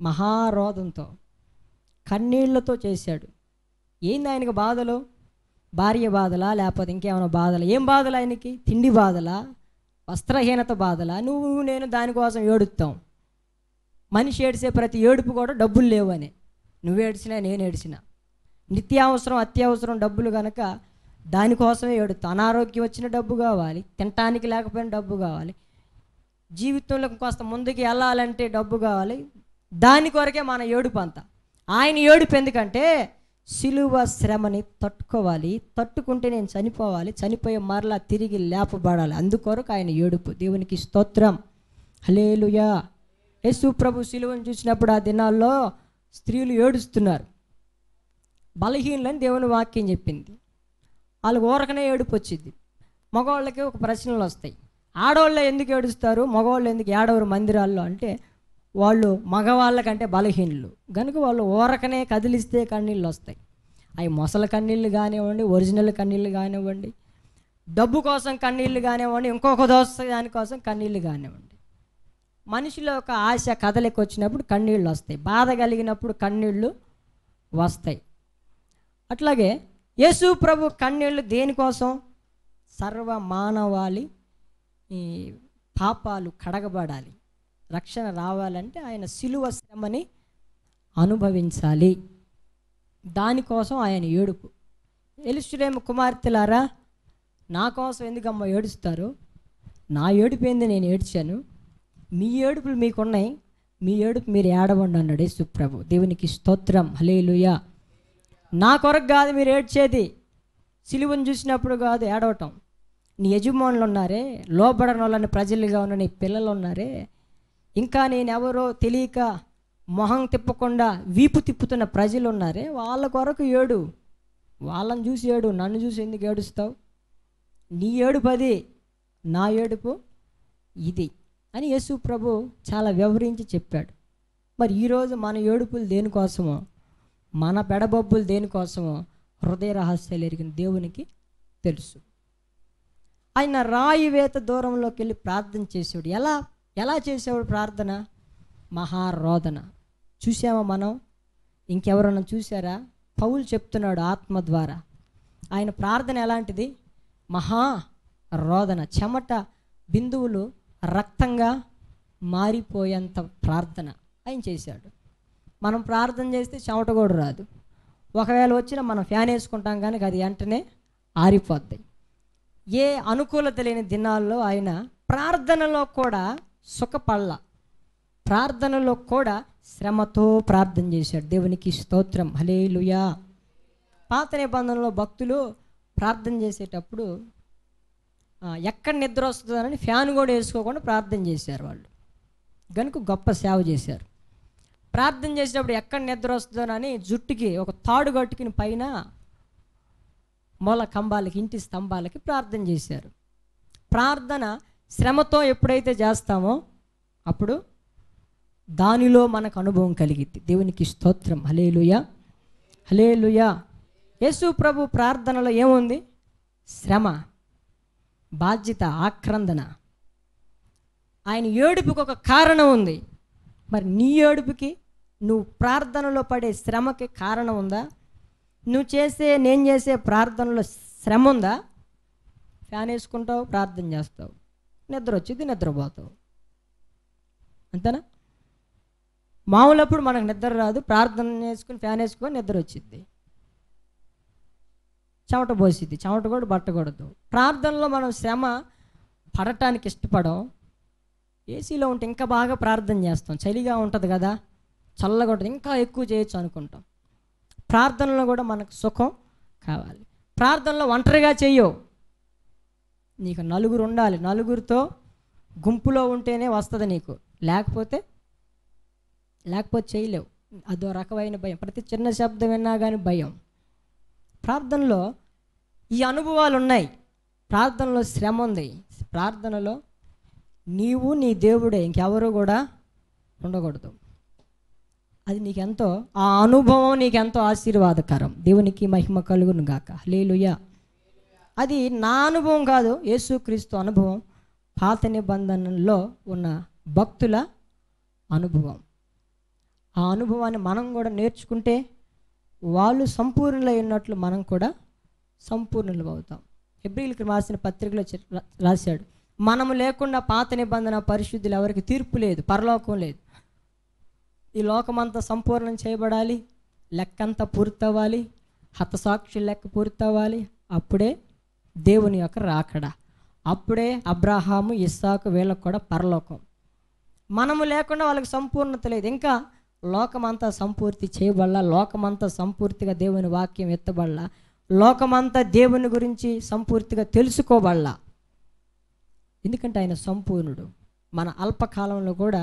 మహారోదంతో కన్నీళ్లతో చేశాడు. ఏంది ఆయనకు బాధలు? భార్య బాధలా, లేకపోతే ఇంకేమైనా బాధలా? ఏం బాధలు ఆయనకి? తిండి బాధలా, వస్త్రహీనత బాధలా? నువ్వు నేను దానికోసం ఏడుస్తాం. మనిషి ఏడిసే ప్రతి ఏడుపు కూడా డబ్బులు లేవని. నువ్వు ఏడ్చినా నేను ఏడ్చినా, నిత్యావసరం అత్యవసరం డబ్బులు కనుక దానికోసమే ఏడుతాం. అనారోగ్యం వచ్చిన డబ్బు కావాలి, తినటానికి లేకపోయిన డబ్బు కావాలి, జీవితంలో కాస్త ముందుకు వెళ్ళాలంటే డబ్బు కావాలి. దాని కొరకే మన ఏడుపు అంతా. ఆయన ఏడుపు ఎందుకంటే సిలువ శ్రమని తట్టుకోవాలి, తట్టుకుంటే నేను చనిపోవాలి, చనిపోయే మరలా తిరిగి లేపబడాలి, అందుకొరకు ఆయన ఏడుపు. దేవునికి స్తోత్రం, హల్లెలూయా. యేసు ప్రభు సిలువను చూసినప్పుడు ఆ దినాల్లో స్త్రీలు ఏడుస్తున్నారు, బలహీనులని దేవుని వాక్యం చెప్పింది. వాళ్ళకి ఊరకనే ఏడుపు వచ్చింది. మగవాళ్ళకి ఒక ప్రశ్నలు వస్తాయి, ఆడవాళ్ళు ఎందుకు ఏడుస్తారు, మగవాళ్ళు ఎందుకు ఏడవరు మందిరాల్లో అంటే, వాళ్ళు మగవాళ్ళకంటే బలహీనులు కనుక వాళ్ళు ఊరకనే కదిలిస్తే కన్నీళ్ళు వస్తాయి. అవి మొసల కన్నీళ్ళు కానివ్వండి, ఒరిజినల్ కన్నీళ్ళు కానివ్వండి, డబ్బు కోసం కన్నీళ్ళు కానివ్వండి, ఇంకొక దోశ దానికోసం కన్నీళ్ళు కానివ్వండి. మనిషిలో ఒక ఆశ కదలికి వచ్చినప్పుడు కన్నీళ్ళు వస్తాయి, బాధ కలిగినప్పుడు కన్నీళ్ళు వస్తాయి. అట్లాగే యేసు ప్రభు కన్నీళ్ళు దేనికోసం? సర్వ మానవాళి ఈ పాపాలు కడగబడాలి, రక్షణ రావాలంటే ఆయన సిలువ శ్రమని అనుభవించాలి. దానికోసం ఆయన ఏడుపు. యెరూషలేము కుమార్తెలారా, నా కోసం ఎందుకమ్మా ఏడుస్తారు? నా ఏడుపు ఏంది, నేను ఏడ్చాను, మీ ఏడుపులు మీకున్నాయి, మీ ఏడుపు మీరు ఏడవండి అన్నాడు యేసు ప్రభు. దేవునికి స్తోత్రం, హల్లెలూయా. నా కొరకు కాదు మీరు ఏడ్చేది, సిలువను చూసినప్పుడు కాదు ఏడవటం. నీ యజమానులు ఉన్నారే, లోబడని వాళ్ళని ప్రజలుగా ఉన్న నీ పిల్లలు ఉన్నారే, ఇంకా నేనెవరో తెలియక మొహం తిప్పకుండా వీపు తిప్పుతున్న ప్రజలు ఉన్నారే, వాళ్ళ కొరకు ఏడు, వాళ్ళని చూసి ఏడు, నన్ను చూసి ఎందుకు ఏడుస్తావు? నీ ఏడుపు అది, నా ఏడుపు ఇది అని యేసు ప్రభు చాలా వివరించి చెప్పాడు. మరి ఈరోజు మన ఏడుపులు దేనికోసమో, మన పెడబొబ్బులు దేనికోసమో హృదయ రహస్యాలు ఎరిగిన దేవునికి తెలుసు. ఆయన రాయి వేత దూరంలోకి వెళ్ళి ప్రార్థన చేసేవాడు. ఎలా ఎలా చేసేవాడు ప్రార్థన? మహారోదన. చూసామా మనం? ఇంకెవరన్నా చూసారా? పౌలు చెప్తున్నాడు ఆత్మ ద్వారా. ఆయన ప్రార్థన ఎలాంటిది? మహారోదన. చెమట బిందువులు రక్తంగా మారిపోయేంత ప్రార్థన ఆయన చేశాడు. మనం ప్రార్థన చేస్తే చెమట కూడా రాదు. ఒకవేళ వచ్చినా మనం ఫ్యాన్ వేసుకుంటాం కానీ అది వెంటనే ఆరిపోద్ది. ఏ అనుకూలత లేని దినాల్లో ఆయన ప్రార్థనలో కూడా సుఖపడల, ప్రార్థనలో కూడా శ్రమతో ప్రార్థన చేశాడు. దేవునికి స్తోత్రం, హల్లెలూయా. పాత నిబంధనలో భక్తులు ప్రార్థన చేసేటప్పుడు ఎక్కడ నిద్ర వస్తుందని ఫ్యాన్ కూడా వేసుకోకుండా ప్రార్థన చేశారు. వాళ్ళు కనుక గొప్ప సేవ చేశారు. ప్రార్థన చేసేటప్పుడు ఎక్కడ నిద్ర వస్తుందోనని జుట్టుకి ఒక తాడు కట్టుకుని పైన మూల కంబాలకి, ఇంటి స్తంభాలకి ప్రార్థన చేశారు. ప్రార్థన శ్రమతో ఎప్పుడైతే చేస్తామో అప్పుడు దానిలో మనకు అనుభవం కలిగిద్ది. దేవునికి స్తోత్రం, హల్లెలూయా, హల్లెలూయా. యేసు ప్రభు ప్రార్థనలో ఏముంది? శ్రమ, బాధ్యత, ఆక్రందన. ఆయన ఏడుపుకి ఒక కారణం ఉంది. మరి నీ ఏడుపుకి, నువ్వు ప్రార్థనలో పడే శ్రమకి కారణం ఉందా? నేను చేసే ప్రార్థనలో శ్రమ ఉందా? ఫ్యాన్ వేసుకుంటావు, ప్రార్థన చేస్తావు, నిద్ర వచ్చింది, నిద్రపోతావు, అంతేనా? మామూలప్పుడు మనకు నిద్ర రాదు, ప్రార్థన చేసుకుని ఫ్యాన్ వేసుకొని నిద్ర వచ్చింది, చెమట పోసిద్ది, చెమట కూడా పట్టకూడదు. ప్రార్థనలో మనం శ్రమ పడటానికి ఇష్టపడం. ఏసీలో ఉంటే ఇంకా బాగా ప్రార్థన చేస్తాం, చలిగా ఉంటుంది కదా, చల్లగా ఉంటుంది, ఇంకా ఎక్కువ చేయొచ్చు అనుకుంటాం. ప్రార్థనలో కూడా మనకు సుఖం కావాలి. ప్రార్థనలో ఒంటరిగా చెయ్యవు, నీకు నలుగురు ఉండాలి. నలుగురితో గుంపులో ఉంటేనే వస్తుంది నీకు, లేకపోతే చేయలేవు. అదో రకమైన భయం, ప్రతి చిన్న శబ్దం విన్నా కానీ భయం. ప్రార్థనలో ఈ అనుభవాలు ఉన్నాయి. ప్రార్థనలో శ్రమ ఉంది. ప్రార్థనలో నీవు నీ దేవుడే, ఇంకెవరు కూడా ఉండకూడదు. అది నీకెంతో, ఆ అనుభవం నీకెంతో ఆశీర్వాదకరం. దేవునికి మహిమ కలుగును గాక, హల్లెలూయా. అది నా అనుభవం కాదు, యేసుక్రీస్తు అనుభవం, పాత నిబంధనలో ఉన్న భక్తుల అనుభవం. ఆ అనుభవాన్ని మనం కూడా నేర్చుకుంటే వాళ్ళు సంపూర్ణులై ఉన్నట్లు మనం కూడా సంపూర్ణులు అవుతాం. హెబ్రీయులకు రాసిన పత్రికలో రాశాడు, మనము లేకుండా పాత నిబంధన పరిశుద్ధులు ఎవరికి తీర్పు లేదు, పరలోకం లేదు. ఈ లోకమంతా సంపూర్ణం చేయబడాలి, లెక్కంతా పూర్తవ్వాలి, హతసాక్షి లెక్క పూర్తవ్వాలి. అప్పుడే దేవుని యొక్క రాకడ, అప్పుడే అబ్రాహాము, ఇస్సాకు వీళ్ళకు కూడా పరలోకం. మనము లేకుండా వాళ్ళకి సంపూర్ణత లేదు. ఇంకా లోకమంతా సంపూర్తి చేయబడాల, లోకమంతా సంపూర్తిగా దేవుని వాక్యం ఎత్తబడాల, లోకమంతా దేవుని గురించి సంపూర్తిగా తెలుసుకోబడాల. ఎందుకంటే ఆయన సంపూర్ణుడు. మన అల్పకాలంలో కూడా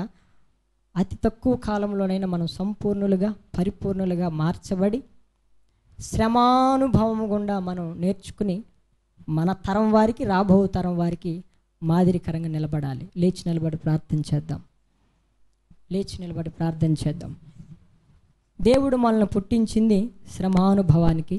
అతి తక్కువ కాలంలోనైనా మనం సంపూర్ణులుగా, పరిపూర్ణులుగా మార్చబడి శ్రమానుభవం గుండా మనం నేర్చుకుని మన తరం వారికి, రాబో తరం వారికి మాదిరికరంగా నిలబడాలి. లేచి నిలబడి ప్రార్థన చేద్దాం. దేవుడు మనల్ని పుట్టించింది శ్రమానుభవానికి.